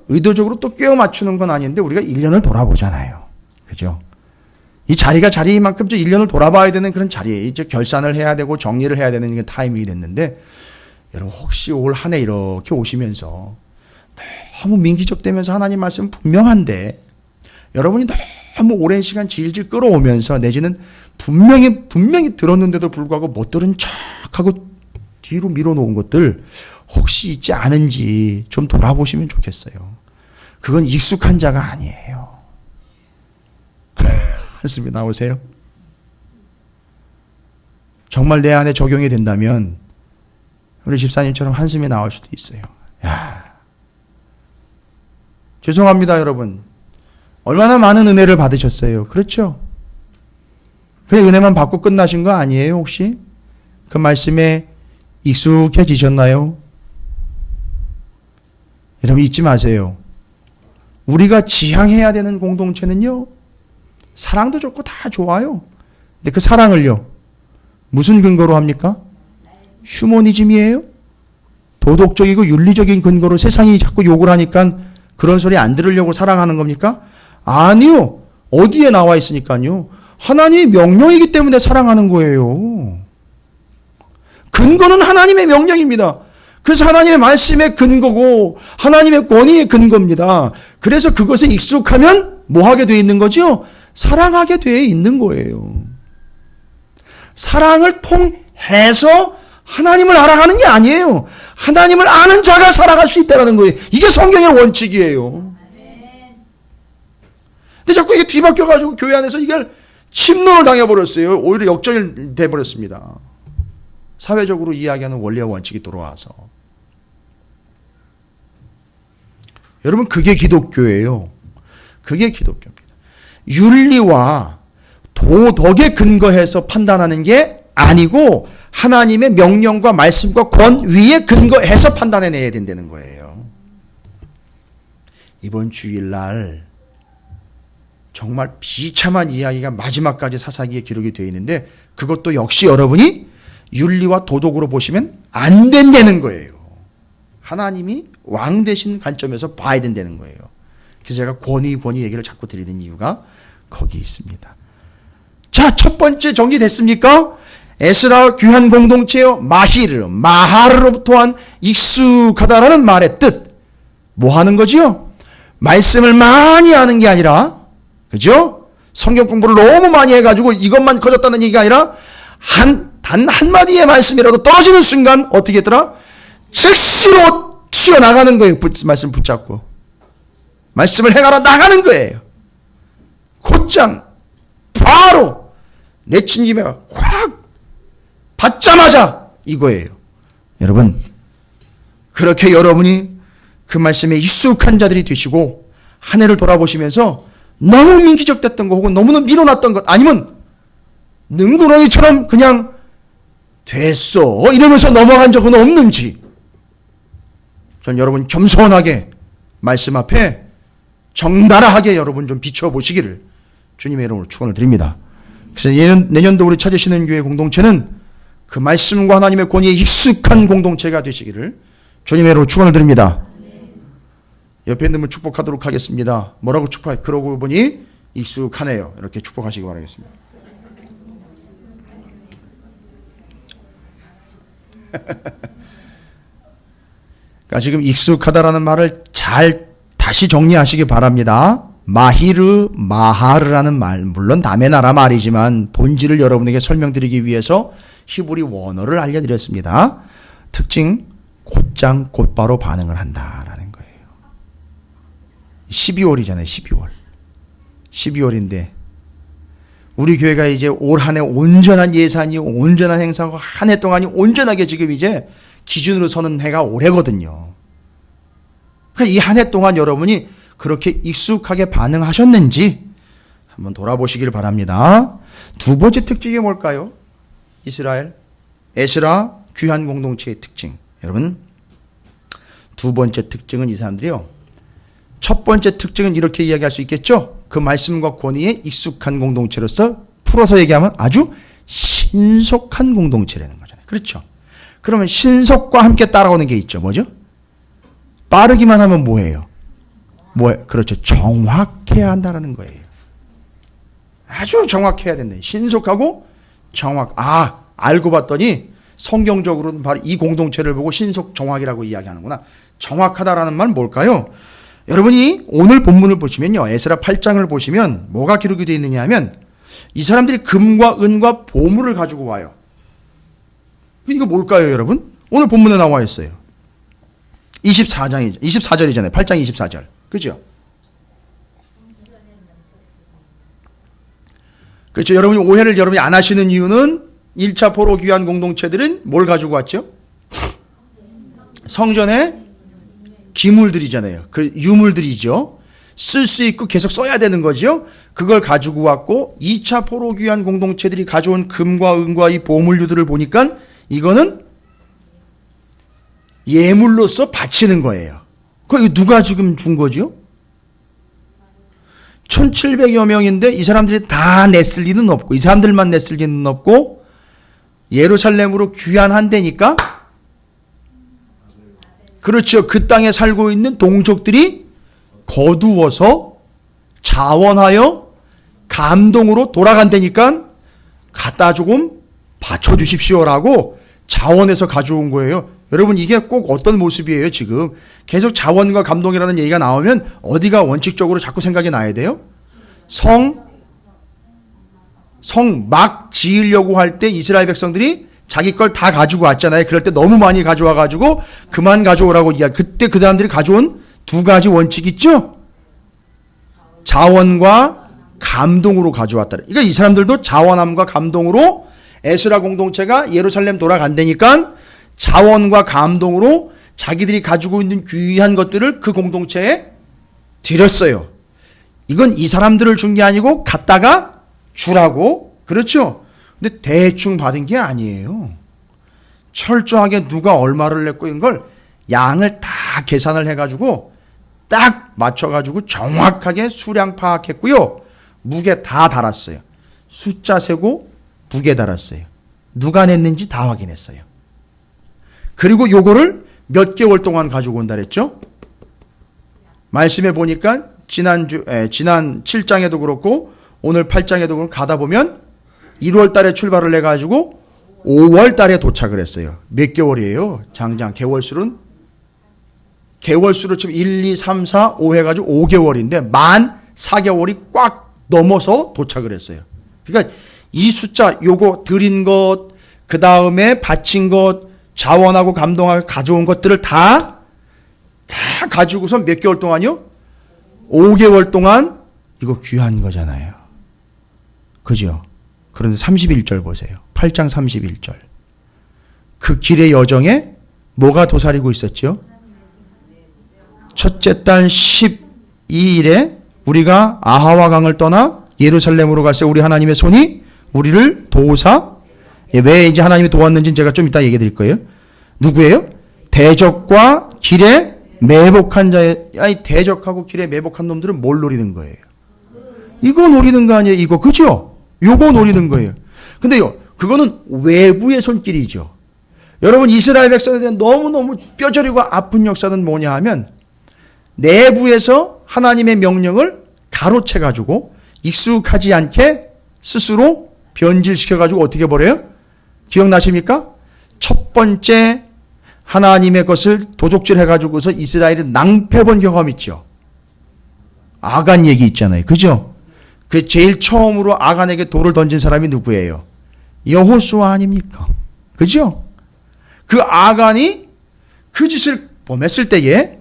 의도적으로 또 꿰어 맞추는 건 아닌데 우리가 1년을 돌아보잖아요. 그죠? 이 자리가 자리만큼 1년을 돌아봐야 되는 그런 자리예요. 이제 결산을 해야 되고 정리를 해야 되는 타이밍이 됐는데 여러분 혹시 올 한 해 이렇게 오시면서 너무 민기적되면서 하나님 말씀 분명한데 여러분이 너무 오랜 시간 질질 끌어오면서 내지는 분명히 들었는데도 불구하고 못 들은 척하고 뒤로 밀어놓은 것들 혹시 있지 않은지 좀 돌아보시면 좋겠어요. 그건 익숙한 자가 아니에요. 한숨이 나오세요? 정말 내 안에 적용이 된다면 우리 집사님처럼 한숨이 나올 수도 있어요. 죄송합니다, 여러분. 얼마나 많은 은혜를 받으셨어요. 그렇죠? 그냥 은혜만 받고 끝나신 거 아니에요, 혹시? 그 말씀에 익숙해지셨나요? 여러분 잊지 마세요. 우리가 지향해야 되는 공동체는요, 사랑도 좋고 다 좋아요. 근데 그 사랑을요, 무슨 근거로 합니까? 휴머니즘이에요? 도덕적이고 윤리적인 근거로 세상이 자꾸 욕을 하니까 그런 소리 안 들으려고 사랑하는 겁니까? 아니요. 어디에 나와 있으니까요. 하나님의 명령이기 때문에 사랑하는 거예요. 근거는 하나님의 명령입니다. 그래서 하나님의 말씀의 근거고 하나님의 권위의 근거입니다. 그래서 그것에 익숙하면 뭐 하게 되어 있는 거죠? 사랑하게 되어 있는 거예요. 사랑을 통해서 하나님을 알아가는 게 아니에요. 하나님을 아는 자가 살아갈 수 있다는 거예요. 이게 성경의 원칙이에요. 근데 자꾸 이게 뒤바뀌어가지고 교회 안에서 이걸 침노를 당해버렸어요. 오히려 역전이 돼버렸습니다. 사회적으로 이야기하는 원리와 원칙이 들어와서. 여러분 그게 기독교예요. 그게 기독교입니다. 윤리와 도덕에 근거해서 판단하는 게 아니고 하나님의 명령과 말씀과 권위에 근거해서 판단해내야 된다는 거예요. 이번 주일날 정말 비참한 이야기가 마지막까지 사사기에 기록이 되어 있는데 그것도 역시 여러분이 윤리와 도덕으로 보시면 안 된다는 거예요. 하나님이 왕 되신 관점에서 봐야 된다는 거예요. 그래서 제가 권위 얘기를 자꾸 드리는 이유가 거기 있습니다. 자, 첫 번째 정리됐습니까? 에스라 귀한 공동체요. 마하르로부터 한 익숙하다라는 말의 뜻. 뭐 하는 거지요? 말씀을 많이 하는 게 아니라, 그죠? 성경 공부를 너무 많이 해가지고 이것만 커졌다는 얘기가 아니라 단 한마디의 말씀이라도 떨어지는 순간 어떻게 했더라? 즉시로 튀어나가는 거예요. 말씀 붙잡고. 말씀을 행하러 나가는 거예요. 곧장 바로 내친김에 확 받자마자 이거예요. 여러분 그렇게 여러분이 그 말씀에 익숙한 자들이 되시고 한 해를 돌아보시면서 너무 민기적됐던 거 혹은 너무나 밀어놨던 것 아니면 능구렁이처럼 그냥 됐어 이러면서 넘어간 적은 없는지 전 여러분 겸손하게 말씀 앞에 정나라하게 여러분 좀 비춰보시기를 주님의 이름으로 축원을 드립니다. 그래서 내년도 우리 찾으시는 교회 공동체는 그 말씀과 하나님의 권위에 익숙한 공동체가 되시기를 주님의 이름으로 축원을 드립니다. 옆에 있는 분 축복하도록 하겠습니다. 뭐라고 축복해? 그러고 보니 익숙하네요. 이렇게 축복하시기 바라겠습니다. 그러니까 지금 익숙하다라는 말을 잘 다시 정리하시기 바랍니다. 마히르, 마하르라는 말, 물론 남의 나라 말이지만 본질을 여러분에게 설명드리기 위해서 히브리 원어를 알려드렸습니다. 특징, 곧장 곧바로 반응을 한다라는 거예요. 12월이잖아요. 12월인데 우리 교회가 이제 올 한 해 온전한 예산이, 온전한 행사고 한 해 동안이 온전하게 지금 이제 기준으로 서는 해가 올해거든요. 그러니까 이 한 해 동안 여러분이 그렇게 익숙하게 반응하셨는지 한번 돌아보시길 바랍니다. 두 번째 특징이 뭘까요? 이스라엘, 에스라, 귀한 공동체의 특징. 여러분, 두 번째 특징은 이 사람들이요. 첫 번째 특징은 이렇게 이야기할 수 있겠죠? 그 말씀과 권위에 익숙한 공동체로서 풀어서 얘기하면 아주 신속한 공동체라는 거잖아요. 그렇죠? 그러면 신속과 함께 따라오는 게 있죠. 뭐죠? 빠르기만 하면 뭐예요? 그렇죠. 정확해야 한다는 거예요. 아주 정확해야 된다. 신속하고 알고 봤더니 성경적으로는 바로 이 공동체를 보고 신속 정확이라고 이야기하는구나. 정확하다라는 말은 뭘까요? 여러분이 오늘 본문을 보시면요. 에스라 8장을 보시면 뭐가 기록이 되어 있느냐 하면 이 사람들이 금과 은과 보물을 가지고 와요. 이거 뭘까요, 여러분? 오늘 본문에 나와 있어요. 24절이잖아요. 8장 24절. 그죠? 그렇죠. 여러분이 오해를 여러분이 안 하시는 이유는 1차 포로 귀한 공동체들은 뭘 가지고 왔죠? 성전에 기물들이잖아요. 그 유물들이죠. 쓸 수 있고 계속 써야 되는 거죠. 그걸 가지고 왔고 2차 포로 귀한 공동체들이 가져온 금과 은과 이 보물류들을 보니까 이거는 예물로서 바치는 거예요. 그거 누가 지금 준 거죠? 1700여 명인데 이 사람들이 다 냈을 리는 없고 이 사람들만 냈을 리는 없고 예루살렘으로 귀환한다니까 그렇죠. 그 땅에 살고 있는 동족들이 거두어서 자원하여 감동으로 돌아간다니까 갖다 조금 받쳐주십시오라고 자원해서 가져온 거예요. 여러분 이게 꼭 어떤 모습이에요? 지금 계속 자원과 감동이라는 얘기가 나오면 어디가 원칙적으로 자꾸 생각이 나야 돼요? 성 막 지으려고 할 때 이스라엘 백성들이 자기 걸 다 가지고 왔잖아요. 그럴 때 너무 많이 가져와가지고 그만 가져오라고 그때 그 사람들이 가져온 두 가지 원칙 있죠? 자원과 감동으로 가져왔다. 그러니까 이 사람들도 자원함과 감동으로 에스라 공동체가 예루살렘 돌아간다니까 자원과 감동으로 자기들이 가지고 있는 귀한 것들을 그 공동체에 드렸어요. 이건 이 사람들을 준 게 아니고 갖다가 주라고. 그렇죠? 근데 대충 받은 게 아니에요. 철저하게 누가 얼마를 냈고 이런 걸 양을 다 계산을 해가지고 딱 맞춰가지고 정확하게 수량 파악했고요. 무게 다 달았어요. 숫자 세고 무게 달았어요. 누가 냈는지 다 확인했어요. 그리고 요거를 몇 개월 동안 가지고 온다 그랬죠? 말씀해 보니까 지난 7장에도 그렇고 오늘 8장에도 그렇고 가다 보면 1월 달에 출발을 해가지고 5월 달에 도착을 했어요. 몇 개월이에요? 장장 개월수는? 개월수로 지금 1, 2, 3, 4, 5 해가지고 5개월인데 만 4개월이 꽉 넘어서 도착을 했어요. 그러니까 이 숫자 요거 드린 것, 그 다음에 바친 것, 자원하고 감동하고 가져온 것들을 다 가지고서 몇 개월 동안요? 5개월 동안 이거 귀한 거잖아요. 그죠? 그런데 31절 보세요. 8장 31절. 그 길의 여정에 뭐가 도사리고 있었죠? 첫째 달 12일에 우리가 아하와 강을 떠나 예루살렘으로 갈 때 우리 하나님의 손이 우리를 도우사 왜 이제 하나님이 도왔는지는 제가 좀 이따 얘기해 드릴 거예요. 누구예요? 대적과 길에 매복한 자의 대적하고 길에 매복한 놈들은 뭘 노리는 거예요? 이거 노리는 거 아니에요? 이거 그죠? 요거 노리는 거예요. 근데요 그거는 외부의 손길이죠. 여러분, 이스라엘 백성들에 너무너무 뼈저리고 아픈 역사는 뭐냐 하면 내부에서 하나님의 명령을 가로채가지고 익숙하지 않게 스스로 변질시켜가지고 어떻게 버려요? 기억나십니까? 첫 번째 하나님의 것을 도적질 해가지고서 이스라엘이 낭패본 경험 있죠. 아간 얘기 있잖아요. 그죠? 그 제일 처음으로 아간에게 돌을 던진 사람이 누구예요? 여호수아 아닙니까? 그죠? 그 아간이 그 짓을 범했을 때에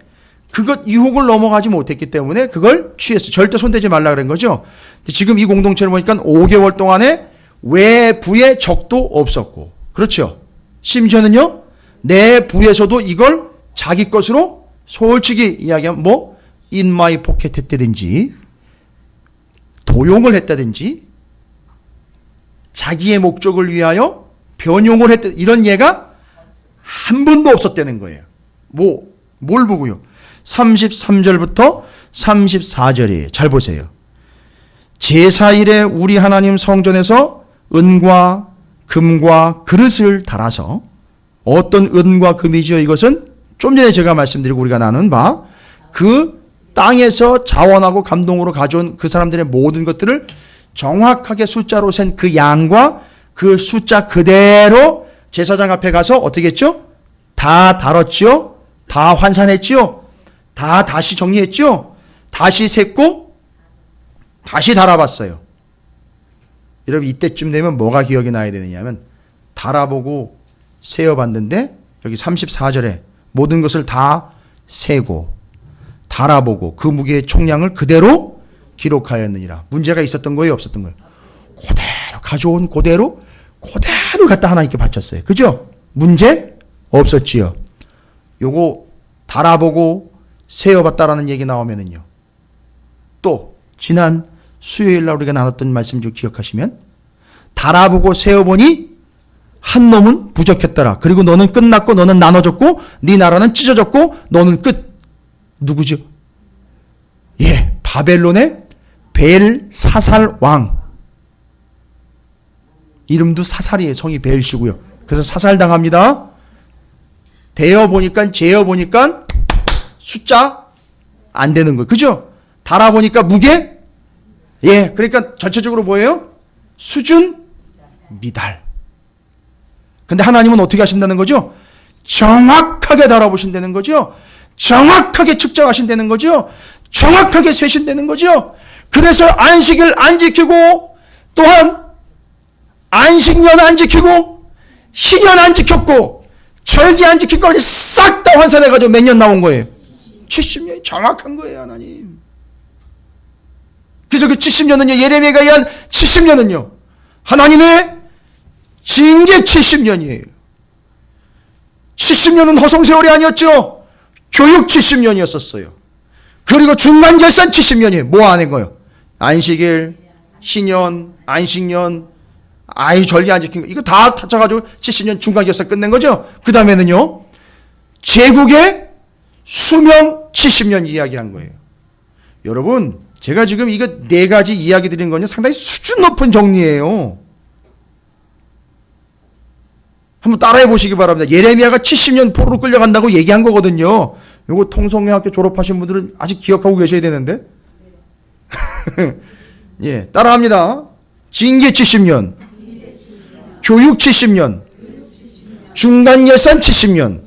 그것 유혹을 넘어가지 못했기 때문에 그걸 취했어요. 절대 손대지 말라 그런 거죠. 지금 이 공동체를 보니까 5개월 동안에 외부에 적도 없었고, 그렇죠. 심지어는요, 내부에서도 이걸 자기 것으로 솔직히 이야기하면 뭐 in my pocket 했다든지 도용을 했다든지 자기의 목적을 위하여 변용을 했다, 이런 예가 한 번도 없었다는 거예요. 뭘 보고요? 33절부터 34절이에요. 잘 보세요. 제사일에 우리 하나님 성전에서 은과 금과 그릇을 달아서, 어떤 은과 금이죠? 이것은 좀 전에 제가 말씀드리고 우리가 나눈 바 그 땅에서 자원하고 감동으로 가져온 그 사람들의 모든 것들을 정확하게 숫자로 센 그 양과 그 숫자 그대로 제사장 앞에 가서 어떻게 했죠? 다 달았죠? 다 환산했죠? 다 다시 정리했죠? 다시 셌고 다시 달아봤어요. 여러분, 이때쯤 되면 뭐가 기억이 나야 되느냐면 달아보고 세어봤는데 여기 34절에 모든 것을 다 세고 달아보고 그 무게의 총량을 그대로 기록하였느니라. 문제가 있었던 거예요? 없었던 거예요? 그대로 가져온 그대로 갖다 하나님께 바쳤어요. 그죠? 문제 없었지요. 요거 달아보고 세어봤다라는 얘기 나오면은요, 또 지난 수요일날 우리가 나눴던 말씀 좀 기억하시면 달아보고 세어보니 한 놈은 부족했더라. 그리고 너는 끝났고 너는 나눠졌고 네 나라는 찢어졌고 너는 끝. 누구죠? 예, 바벨론의 벨사살 왕. 이름도 사살이에요. 성이 벨시고요. 그래서 사살당합니다. 재어보니까 숫자 안 되는 거예요. 그죠? 달아보니까 무게? 예, 그러니까 전체적으로 뭐예요? 수준 미달. 근데 하나님은 어떻게 하신다는 거죠? 정확하게 달아보신다는 거죠? 정확하게 측정하신다는 거죠? 정확하게 세신다는 거죠? 그래서 안식일 안 지키고, 또한 안식년 안 지키고, 희년 안 지켰고, 절기 안 지킨 거까지 싹 다 환산해가지고 몇 년 나온 거예요? 70년이 정확한 거예요, 하나님. 그래서 그 70년은요, 예레미야가 얘기한 70년은요, 하나님의 징계 70년이에요. 70년은 허송세월이 아니었죠. 교육 70년이었었어요. 그리고 중간결산 70년이에요. 뭐 안 한 거예요? 안식일, 희년, 안식년, 절기 안 지킨 거, 이거 다 타쳐가지고 70년 중간결산 끝낸 거죠. 그 다음에는요, 제국의 수명 70년 이야기한 거예요. 여러분, 제가 지금 이거 4가지 이야기 드린 건요, 상당히 수준 높은 정리예요. 한번 따라해 보시기 바랍니다. 예레미야가 70년 포로로 끌려간다고 얘기한 거거든요. 요거 통성회학교 졸업하신 분들은 아직 기억하고 계셔야 되는데. 예, 따라합니다. 징계 70년, 교육 70년, 중간예산 70년,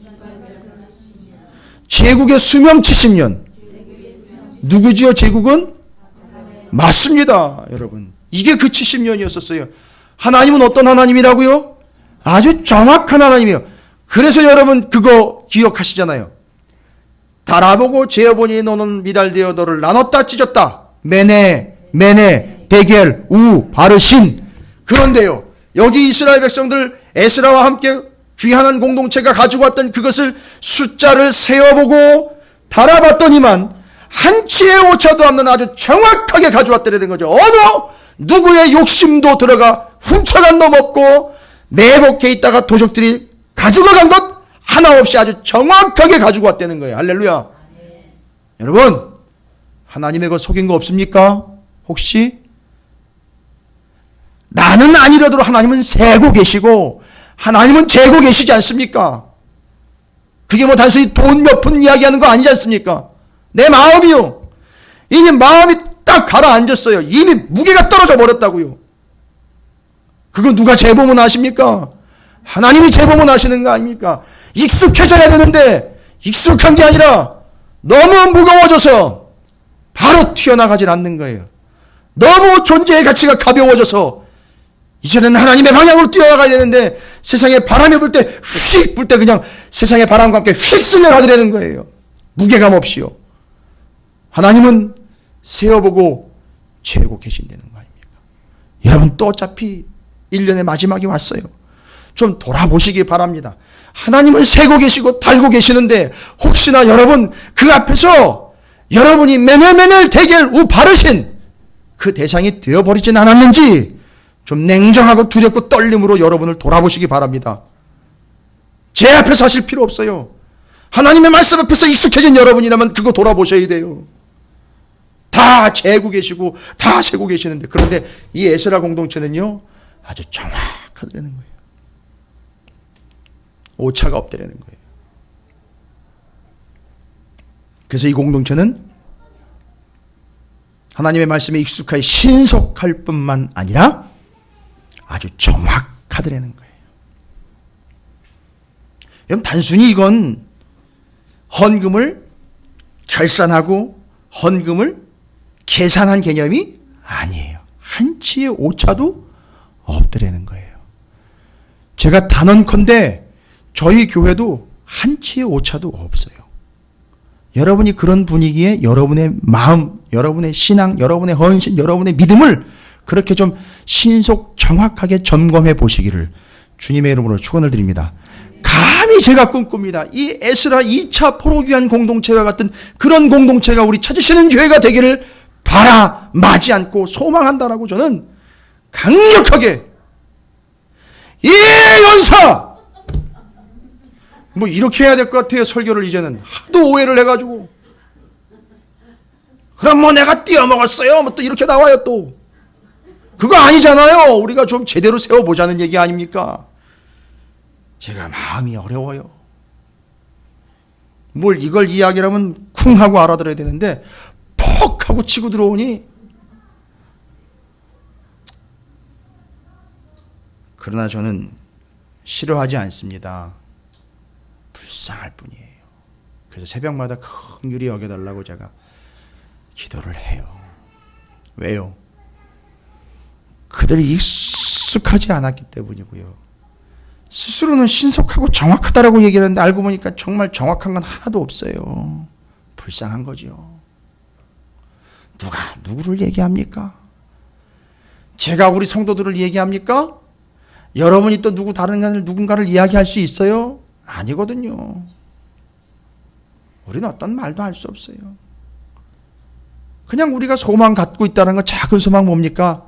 제국의 수명 70년. 누구지요, 제국은? 맞습니다, 여러분. 이게 그 70년이었었어요. 하나님은 어떤 하나님이라고요? 아주 정확한 하나님이에요. 그래서 여러분 그거 기억하시잖아요. 달아보고 재어보니 너는 미달되어 너를 나눴다 찢었다. 메네, 대겔, 우, 바르신. 그런데요, 여기 이스라엘 백성들 에스라와 함께 귀한 공동체가 가지고 왔던 그것을 숫자를 세어보고 달아봤더니만 한치의 오차도 없는 아주 정확하게 가져왔더라는 거죠. 어느 누구의 욕심도 들어가 훔쳐간 놈 없고, 매복해 있다가 도적들이 가지고 간 것 하나 없이 아주 정확하게 가지고 왔다는 거예요. 할렐루야. 네. 여러분, 하나님의 것 속인 거 없습니까? 혹시? 나는 아니라도 하나님은 세고 계시고 하나님은 재고 계시지 않습니까? 그게 뭐 단순히 돈 몇 푼 이야기하는 거 아니지 않습니까? 내 마음이요. 이미 마음이 딱 가라앉았어요. 이미 무게가 떨어져 버렸다고요. 그거 누가 재보면 아십니까? 하나님이 재보면 아시는 거 아닙니까? 익숙해져야 되는데 익숙한 게 아니라 너무 무거워져서 바로 튀어나가질 않는 거예요. 너무 존재의 가치가 가벼워져서 이제는 하나님의 방향으로 뛰어나가야 되는데 세상에 바람이 불 때 휙 불 때 그냥 세상의 바람과 함께 휙 쓸려가더라는 거예요. 무게감 없이요. 하나님은 세어보고 재고 계신다는 거 아닙니까? 여러분 또 어차피 1년의 마지막이 왔어요. 좀 돌아보시기 바랍니다. 하나님은 세고 계시고 달고 계시는데 혹시나 여러분 그 앞에서 여러분이 매날매날 대결 우바르신 그 대상이 되어버리진 않았는지 좀 냉정하고 두렵고 떨림으로 여러분을 돌아보시기 바랍니다. 제 앞에서 하실 필요 없어요. 하나님의 말씀 앞에서 익숙해진 여러분이라면 그거 돌아보셔야 돼요. 다 재고 계시고 다 세고 계시는데 그런데 이 에스라 공동체는요 아주 정확하더라는 거예요. 오차가 없더라는 거예요. 그래서 이 공동체는 하나님의 말씀에 익숙하게 신속할 뿐만 아니라 아주 정확하더라는 거예요. 여러분 단순히 이건 헌금을 결산하고 헌금을 계산한 개념이 아니에요. 한치의 오차도 없더라는 거예요. 제가 단언컨대 저희 교회도 한치의 오차도 없어요. 여러분이 그런 분위기에 여러분의 마음, 여러분의 신앙, 여러분의 헌신, 여러분의 믿음을 그렇게 좀 신속 정확하게 점검해 보시기를 주님의 이름으로 축원을 드립니다. 감히 제가 꿈꿉니다. 이 에스라 2차 포로귀환 공동체와 같은 그런 공동체가 우리 찾으시는 교회가 되기를 바라마지 않고 소망한다라고 저는 강력하게 예 연사 뭐 이렇게 해야 될 것 같아요. 설교를 이제는 하도 오해를 해가지고 그럼 뭐 내가 띄어먹었어요 뭐 또 이렇게 나와요. 또 그거 아니잖아요. 우리가 좀 제대로 세워보자는 얘기 아닙니까? 제가 마음이 어려워요. 뭘 이걸 이야기하면 쿵 하고 알아들어야 되는데 퍽 하고 치고 들어오니 그러나 저는 싫어하지 않습니다. 불쌍할 뿐이에요. 그래서 새벽마다 긍휼히 여겨달라고 제가 기도를 해요. 왜요? 그들이 익숙하지 않았기 때문이고요. 스스로는 신속하고 정확하다라고 얘기를 하는데 알고 보니까 정말 정확한 건 하나도 없어요. 불쌍한 거죠. 누가 누구를 얘기합니까? 제가 우리 성도들을 얘기합니까? 여러분이 또 누군가를 이야기할 수 있어요? 아니거든요. 우리는 어떤 말도 할 수 없어요. 그냥 우리가 소망 갖고 있다는 건 작은 소망 뭡니까?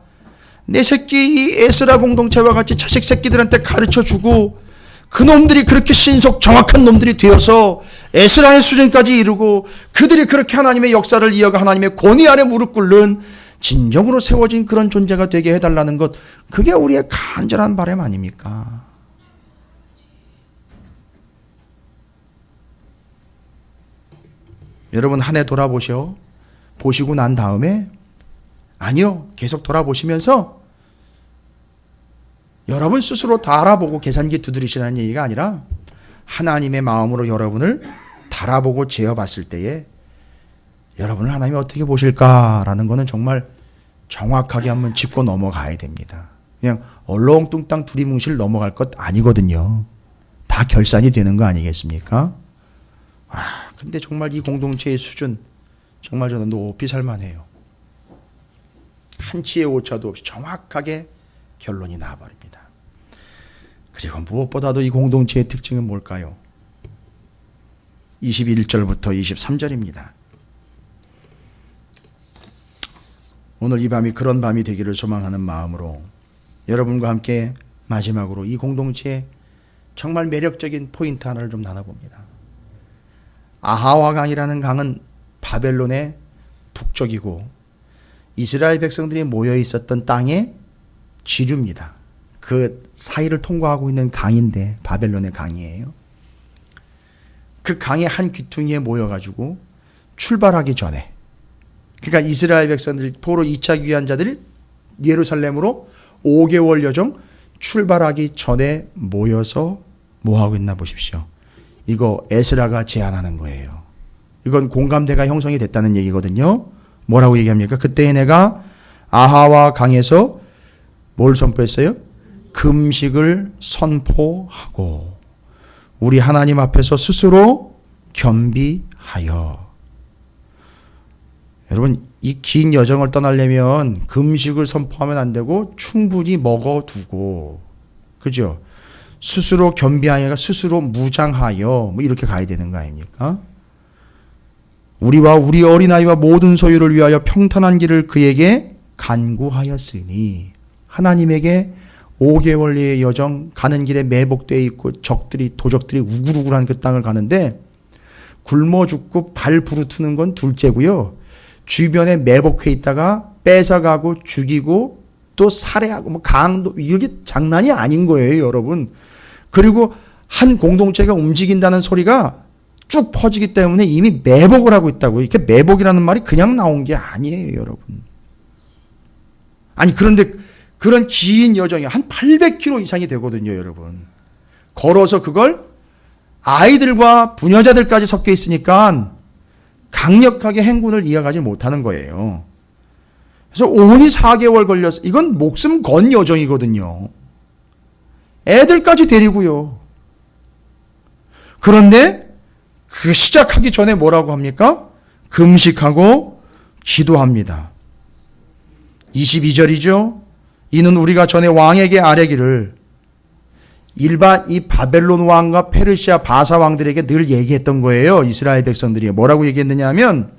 내 새끼 이 에스라 공동체와 같이 자식 새끼들한테 가르쳐주고 그놈들이 그렇게 신속 정확한 놈들이 되어서 에스라의 수준까지 이루고 그들이 그렇게 하나님의 역사를 이어가 하나님의 권위 아래 무릎 꿇는 진정으로 세워진 그런 존재가 되게 해달라는 것, 그게 우리의 간절한 바람 아닙니까? 여러분 한 해 보시고 난 다음에 아니요, 계속 돌아보시면서 여러분 스스로 다 알아보고 계산기 두드리시라는 얘기가 아니라 하나님의 마음으로 여러분을 달아보고 재어봤을 때에 여러분을 하나님이 어떻게 보실까라는 거는 정말 정확하게 한번 짚고 넘어가야 됩니다. 그냥 얼렁뚱땅 두리뭉실 넘어갈 것 아니거든요. 다 결산이 되는 거 아니겠습니까? 근데 정말 이 공동체의 수준 정말 저는 높이 살만해요. 한치의 오차도 없이 정확하게 결론이 나와버립니다. 그리고 무엇보다도 이 공동체의 특징은 뭘까요? 21절부터 23절입니다. 오늘 이 밤이 그런 밤이 되기를 소망하는 마음으로 여러분과 함께 마지막으로 이 공동체의 정말 매력적인 포인트 하나를 좀 나눠봅니다. 아하와 강이라는 강은 바벨론의 북쪽이고 이스라엘 백성들이 모여 있었던 땅의 지류입니다. 그 사이를 통과하고 있는 강인데 바벨론의 강이에요. 그 강의 한 귀퉁이에 모여가지고 출발하기 전에, 그러니까 이스라엘 백성들 포로 2차 귀환 자들이 예루살렘으로 5개월 여정 출발하기 전에 모여서 뭐 하고 있나 보십시오. 이거 에스라가 제안하는 거예요. 이건 공감대가 형성이 됐다는 얘기거든요. 뭐라고 얘기합니까? 그때 내가 아하와 강에서 뭘 선포했어요? 금식을 선포하고 우리 하나님 앞에서 스스로 겸비하여. 여러분, 이 긴 여정을 떠나려면 금식을 선포하면 안 되고 충분히 먹어두고, 그죠? 스스로 겸비하여가 스스로 무장하여, 뭐 이렇게 가야 되는 거 아닙니까? 우리와 우리 어린아이와 모든 소유를 위하여 평탄한 길을 그에게 간구하였으니, 하나님에게 5개월의 여정 가는 길에 매복되어 있고 도적들이 우글우글한 그 땅을 가는데 굶어 죽고 발 부르트는 건 둘째고요. 주변에 매복해 있다가 뺏어가고 죽이고 또 살해하고 뭐 강도, 이게 장난이 아닌 거예요, 여러분. 그리고 한 공동체가 움직인다는 소리가 쭉 퍼지기 때문에 이미 매복을 하고 있다고요. 이렇게 매복이라는 말이 그냥 나온 게 아니에요, 여러분. 아니, 그런데 그런 긴 여정이 한 800km 이상이 되거든요, 여러분. 걸어서 그걸 아이들과 부녀자들까지 섞여 있으니까 강력하게 행군을 이어가지 못하는 거예요. 그래서 온히 4개월 걸려서, 이건 목숨 건 여정이거든요. 애들까지 데리고요. 그런데 그 시작하기 전에 뭐라고 합니까? 금식하고 기도합니다. 22절이죠. 이는 우리가 전에 왕에게 아뢰기를, 일반 이 바벨론 왕과 페르시아 바사 왕들에게 늘 얘기했던 거예요. 이스라엘 백성들이 뭐라고 얘기했느냐 하면,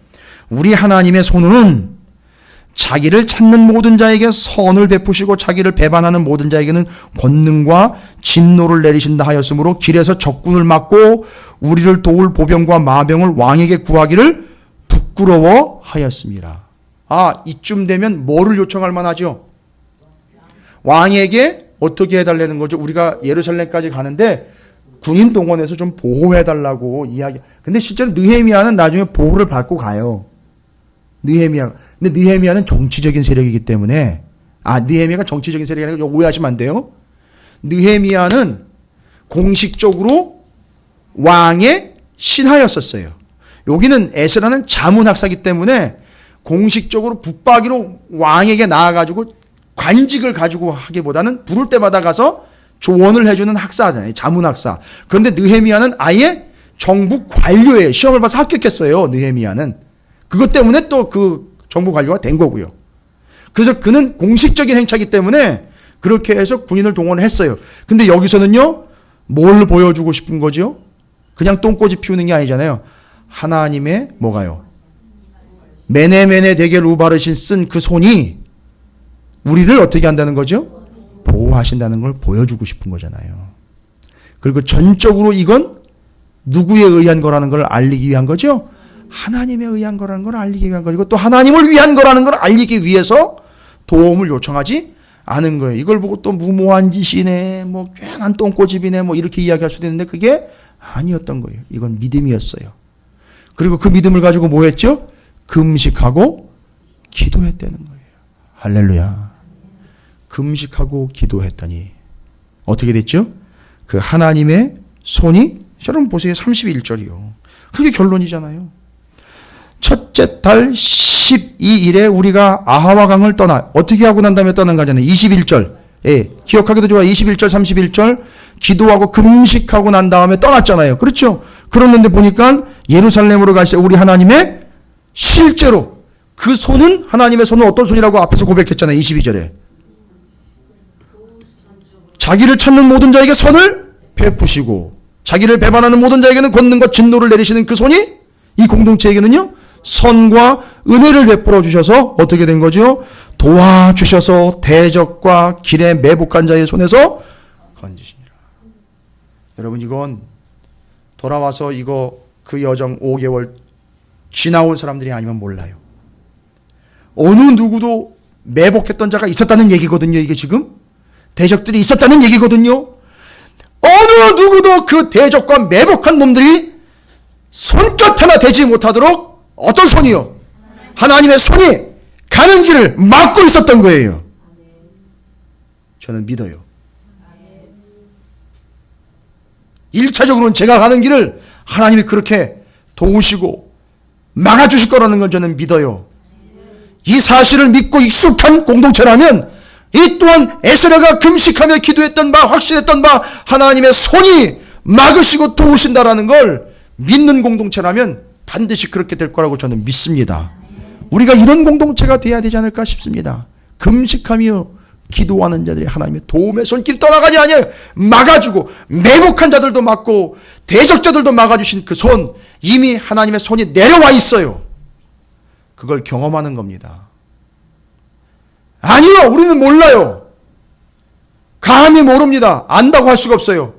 우리 하나님의 손은 자기를 찾는 모든 자에게 선을 베푸시고 자기를 배반하는 모든 자에게는 권능과 진노를 내리신다 하였으므로 길에서 적군을 막고 우리를 도울 보병과 마병을 왕에게 구하기를 부끄러워하였습니다. 아, 이쯤 되면 뭐를 요청할 만하죠? 왕에게 어떻게 해달라는 거죠? 우리가 예루살렘까지 가는데 군인 동원해서 좀 보호해달라고 이야기. 근데 실제로 느헤미야는 나중에 보호를 받고 가요. 느헤미야. 근데 느헤미야는 정치적인 세력이기 때문에, 느헤미야가 정치적인 세력이 아니라 오해하시면 안 돼요. 느헤미야는 공식적으로 왕의 신하였었어요. 여기는 에스라는 자문학사이기 때문에 공식적으로 붙박이로 왕에게 나아가지고 관직을 가지고 하기보다는 부를 때마다 가서 조언을 해주는 학사잖아요. 자문학사. 그런데 느헤미야는 아예 정부 관료예요. 시험을 봐서 합격했어요. 느헤미야는. 그것 때문에 또 그 정부 관료가 된 거고요. 그래서 그는 공식적인 행차이기 때문에 그렇게 해서 군인을 동원했어요. 근데 여기서는요, 뭘 보여주고 싶은 거죠? 그냥 똥꼬집 피우는 게 아니잖아요. 하나님의 뭐가요? 메네메네 되게 루바르신 쓴 그 손이 우리를 어떻게 한다는 거죠? 보호하신다는 걸 보여주고 싶은 거잖아요. 그리고 전적으로 이건 누구에 의한 거라는 걸 알리기 위한 거죠? 하나님에 의한 거라는 걸 알리기 위한 거고, 또 하나님을 위한 거라는 걸 알리기 위해서 도움을 요청하지 않은 거예요. 이걸 보고 또 무모한 짓이네, 뭐 괜한 똥꼬집이네, 뭐 이렇게 이야기할 수도 있는데 그게 아니었던 거예요. 이건 믿음이었어요. 그리고 그 믿음을 가지고 뭐 했죠? 금식하고 기도했다는 거예요. 할렐루야. 금식하고 기도했더니 어떻게 됐죠? 그 하나님의 손이, 여러분 보세요. 31절이요. 그게 결론이잖아요. 첫째 달 12일에 우리가 아하와 강을 떠나, 어떻게 하고 난 다음에 떠난 거잖아요. 21절. 예, 기억하기도 좋아요. 21절, 31절. 기도하고 금식하고 난 다음에 떠났잖아요. 그렇죠? 그랬는데 보니까 예루살렘으로 갈 때 우리 하나님의 실제로 그 손은, 하나님의 손은 어떤 손이라고 앞에서 고백했잖아요. 22절에. 자기를 찾는 모든 자에게 선을 베푸시고 자기를 배반하는 모든 자에게는 권능과 진노를 내리시는 그 손이 이 공동체에게는요, 선과 은혜를 베풀어 주셔서 어떻게 된 거죠? 도와주셔서 대적과 길에 매복한 자의 손에서 건지시니라. 여러분, 이건 돌아와서 이거 그 여정 5개월 지나온 사람들이 아니면 몰라요. 어느 누구도 매복했던 자가 있었다는 얘기거든요. 이게 지금 대적들이 있었다는 얘기거든요. 어느 누구도 그 대적과 매복한 놈들이 손끝 하나 대지 못하도록 어떤 손이요? 하나님의 손이 가는 길을 막고 있었던 거예요. 저는 믿어요. 1차적으로는 제가 가는 길을 하나님이 그렇게 도우시고 막아주실 거라는 걸 저는 믿어요. 이 사실을 믿고 익숙한 공동체라면 이 또한 에스라가 금식하며 기도했던 바, 확신했던 바 하나님의 손이 막으시고 도우신다라는 걸 믿는 공동체라면 반드시 그렇게 될 거라고 저는 믿습니다. 우리가 이런 공동체가 돼야 되지 않을까 싶습니다. 금식하며 기도하는 자들이 하나님의 도움의 손길이 떠나가지 아니하여 막아주고 매복한 자들도 막고 대적자들도 막아주신 그 손, 이미 하나님의 손이 내려와 있어요. 그걸 경험하는 겁니다. 아니요, 우리는 몰라요. 감히 모릅니다. 안다고 할 수가 없어요.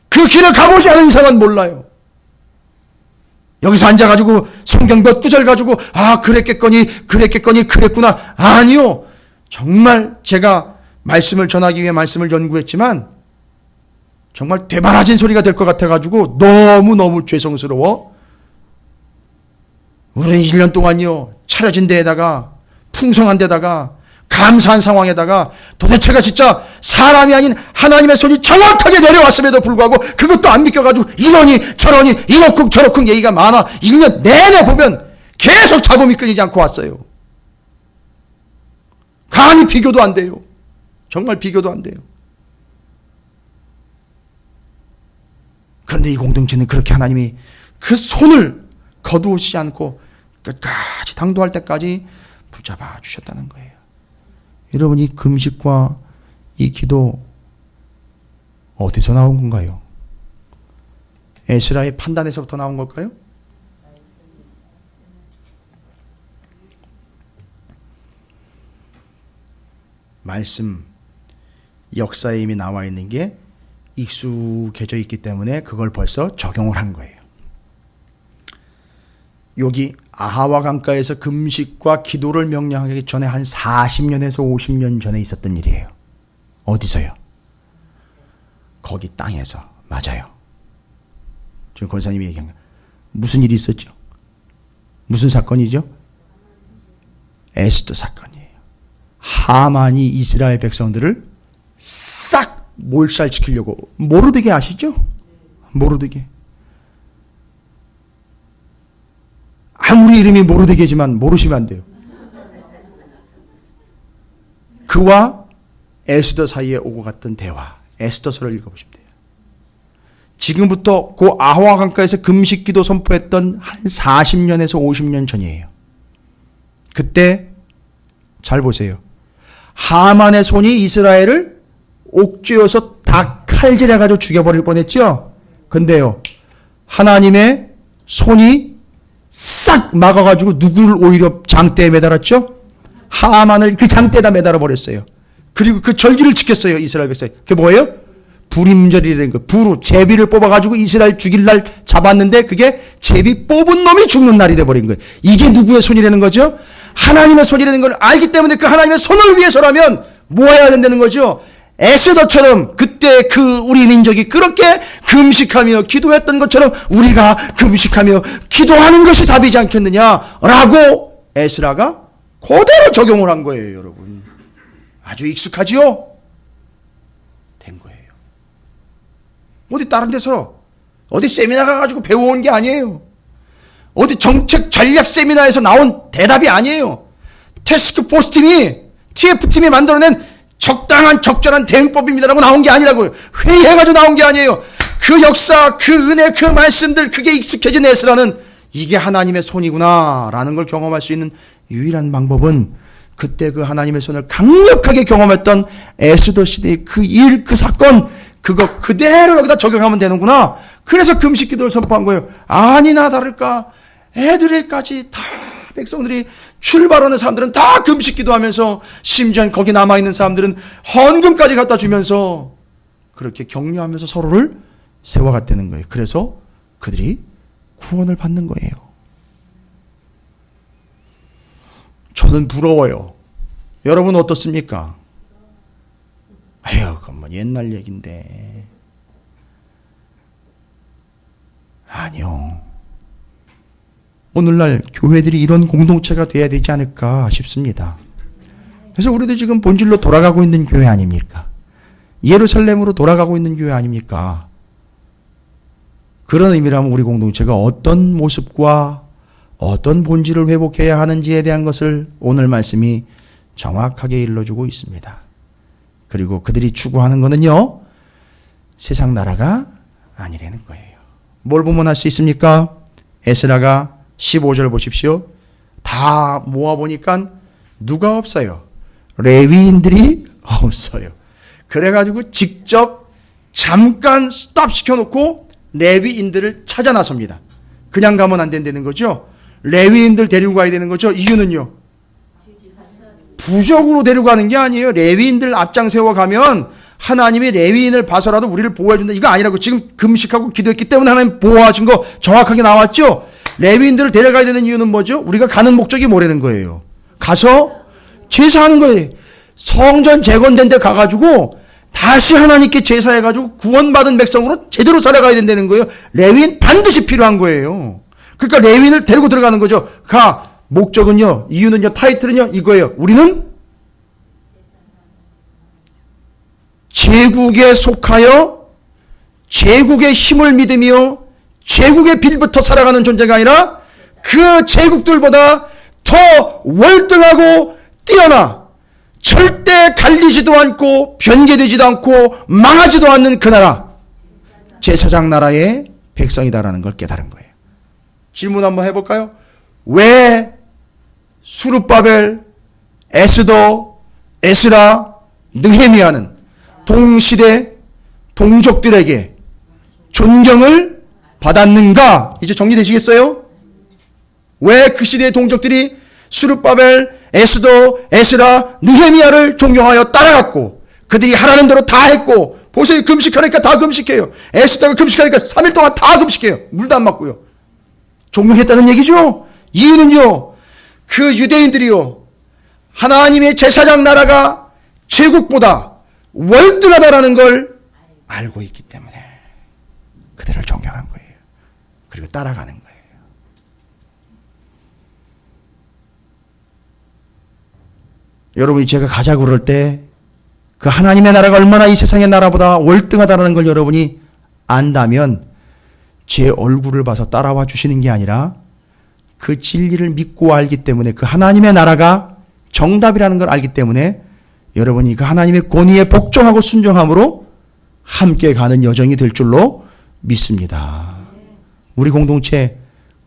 그 길을 가보지 않은 이상은 몰라요. 여기서 앉아가지고 성경 몇 구절 가지고 그랬겠거니 그랬구나. 아니요. 정말 제가 말씀을 전하기 위해 말씀을 연구했지만 정말 되바라진 소리가 될 것 같아가지고 너무너무 죄송스러워. 우리는 1년 동안요, 차려진 데에다가 풍성한 데다가 감사한 상황에다가 도대체가 진짜 사람이 아닌 하나님의 손이 정확하게 내려왔음에도 불구하고 그것도 안 믿겨가지고 이러니 저러니 이러쿵 저러쿵 얘기가 많아. 1년 내내 보면 계속 잡음이 끊이지 않고 왔어요. 감히 비교도 안 돼요. 정말 비교도 안 돼요. 그런데 이 공동체는 그렇게 하나님이 그 손을 거두시지 않고 끝까지 당도할 때까지 붙잡아 주셨다는 거예요. 여러분, 이 금식과 이 기도 어디서 나온 건가요? 에스라의 판단에서부터 나온 걸까요? 말씀, 역사에 이미 나와 있는 게 익숙해져 있기 때문에 그걸 벌써 적용을 한 거예요. 여기 아하와 강가에서 금식과 기도를 명령하기 전에 한 40년에서 50년 전에 있었던 일이에요. 어디서요? 거기 땅에서. 맞아요. 지금 권사님이 얘기한 거. 무슨 일이 있었죠? 무슨 사건이죠? 에스더 사건이에요. 하만이 이스라엘 백성들을 싹 몰살시키려고. 모르드게 아시죠? 모르드게. 아무리 이름이 모르드게지만 모르시면 안 돼요. 그와 에스더 사이에 오고 갔던 대화, 에스더서를 읽어보시면 돼요. 지금부터 그 아하와 강가에서 금식기도 선포했던 한 40년에서 50년 전이에요. 그때 잘 보세요. 하만의 손이 이스라엘을 옥죄어서 다 칼질해가지고 죽여버릴 뻔했죠. 근데요, 하나님의 손이 싹 막아가지고 누구를 오히려 장대에 매달았죠? 하만을 그 장대에다 매달아 버렸어요. 그리고 그 절기를 지켰어요, 이스라엘 백성이. 그게 뭐예요? 불임절이라는 거. 부로 제비를 뽑아가지고 이스라엘 죽일 날 잡았는데 그게 제비 뽑은 놈이 죽는 날이 돼버린 거예요. 이게 누구의 손이라는 거죠? 하나님의 손이라는 걸 알기 때문에 그 하나님의 손을 위해서라면 뭐 해야 된다는 거죠? 에스더처럼 그때 그 우리 민족이 그렇게 금식하며 기도했던 것처럼 우리가 금식하며 기도하는 것이 답이지 않겠느냐라고 에스라가 그대로 적용을 한 거예요, 여러분. 아주 익숙하지요? 된 거예요. 어디 다른 데서 어디 세미나 가가지고 배워온 게 아니에요. 어디 정책 전략 세미나에서 나온 대답이 아니에요. 태스크포스 팀이 TF팀이 만들어낸 적당한 적절한 대응법입니다라고 나온 게 아니라고요. 회의해가지고 나온 게 아니에요. 그 역사, 그 은혜, 그 말씀들, 그게 익숙해진 에스라는 이게 하나님의 손이구나 라는 걸 경험할 수 있는 유일한 방법은 그때 그 하나님의 손을 강력하게 경험했던 에스더 시대의 그 일, 그 사건, 그거 그대로 여기다 적용하면 되는구나. 그래서 금식 기도를 선포한 거예요. 아니나 다를까 애들에까지 다 백성들이 출발하는 사람들은 다 금식 기도하면서 심지어 거기 남아있는 사람들은 헌금까지 갖다 주면서 그렇게 격려하면서 서로를 세워갔다는 거예요. 그래서 그들이 구원을 받는 거예요. 저는 부러워요. 여러분 어떻습니까? 아유, 그건 뭐 옛날 얘긴데. 아니요. 오늘날 교회들이 이런 공동체가 돼야 되지 않을까 싶습니다. 그래서 우리도 지금 본질로 돌아가고 있는 교회 아닙니까? 예루살렘으로 돌아가고 있는 교회 아닙니까? 그런 의미라면 우리 공동체가 어떤 모습과 어떤 본질을 회복해야 하는지에 대한 것을 오늘 말씀이 정확하게 일러주고 있습니다. 그리고 그들이 추구하는 것은요, 세상 나라가 아니라는 거예요. 뭘 보면 할 수 있습니까? 에스라가 15절 보십시오. 다 모아보니까 누가 없어요? 레위인들이 없어요. 그래가지고 직접 잠깐 스톱 시켜놓고 레위인들을 찾아 나섭니다. 그냥 가면 안 된다는 거죠. 레위인들 데리고 가야 되는 거죠. 이유는요, 부적으로 데려가는 게 아니에요. 레위인들 앞장 세워가면 하나님이 레위인을 봐서라도 우리를 보호해준다. 이거 아니라고. 지금 금식하고 기도했기 때문에 하나님 보호하신 거 정확하게 나왔죠. 레위인들을 데려가야 되는 이유는 뭐죠? 우리가 가는 목적이 뭐라는 거예요? 가서 제사하는 거예요. 성전 재건된 데 가가지고 다시 하나님께 제사해가지고 구원받은 백성으로 제대로 살아가야 된다는 거예요. 레위인 반드시 필요한 거예요. 그러니까 레위인을 데리고 들어가는 거죠. 목적은요, 이유는요, 타이틀은요, 이거예요. 우리는 제국에 속하여 제국의 힘을 믿으며 제국의 빌부터 살아가는 존재가 아니라 그 제국들보다 더 월등하고 뛰어나 절대 갈리지도 않고 변개되지도 않고 망하지도 않는 그 나라, 제사장 나라의 백성이다라는 걸 깨달은 거예요. 질문 한번 해볼까요? 왜 수르바벨, 에스더, 에스라, 느헤미야는 동시대 동족들에게 존경을 받았는가? 이제 정리되시겠어요? 왜 그 시대의 동족들이 수르바벨, 에스더, 에스라, 느헤미야를 존경하여 따라갔고 그들이 하라는 대로 다 했고, 보세요. 금식하니까 다 금식해요. 에스더가 금식하니까 3일 동안 다 금식해요. 물도 안 맞고요. 존경했다는 얘기죠. 이유는요, 그 유대인들이요, 하나님의 제사장 나라가 제국보다 월등하다라는 걸 알고 있기 때문에 그들을 존경한 거예요. 그리고 따라가는 거예요. 여러분이 제가 가자고 그럴 때 그 하나님의 나라가 얼마나 이 세상의 나라보다 월등하다라는 걸 여러분이 안다면 제 얼굴을 봐서 따라와 주시는 게 아니라 그 진리를 믿고 알기 때문에, 그 하나님의 나라가 정답이라는 걸 알기 때문에 여러분이 그 하나님의 권위에 복종하고 순종함으로 함께 가는 여정이 될 줄로 믿습니다. 우리 공동체,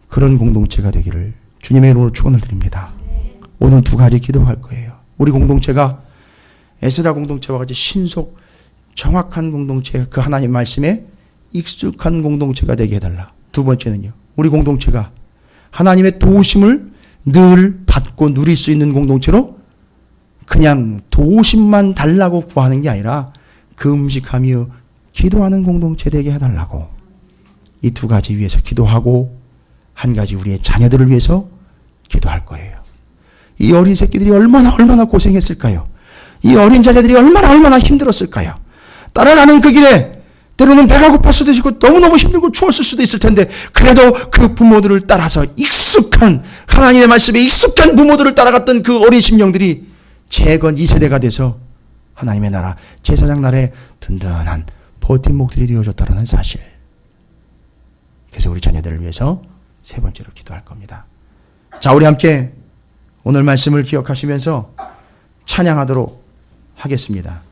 그런 공동체가 되기를 주님의 이름으로 축원을 드립니다. 오늘 두 가지 기도할 거예요. 우리 공동체가 에스라 공동체와 같이 신속 정확한 공동체, 그 하나님 말씀에 익숙한 공동체가 되게 해달라. 두 번째는요, 우리 공동체가 하나님의 도우심을 늘 받고 누릴 수 있는 공동체로 그냥 도우심만 달라고 구하는 게 아니라 금식하며 기도하는 공동체 되게 해달라고. 이 두 가지 위해서 기도하고 한 가지 우리의 자녀들을 위해서 기도할 거예요. 이 어린 새끼들이 얼마나 고생했을까요? 이 어린 자녀들이 얼마나 힘들었을까요? 따라가는 그 길에 때로는 배가 고팠을 수도 있고 너무너무 힘들고 추웠을 수도 있을 텐데, 그래도 그 부모들을 따라서 익숙한 하나님의 말씀에 익숙한 부모들을 따라갔던 그 어린 심령들이 재건 2세대가 돼서 하나님의 나라, 제사장 나라의 든든한 버팀목들이 되어줬다는 사실. 그래서 우리 자녀들을 위해서 세 번째로 기도할 겁니다. 자, 우리 함께 오늘 말씀을 기억하시면서 찬양하도록 하겠습니다.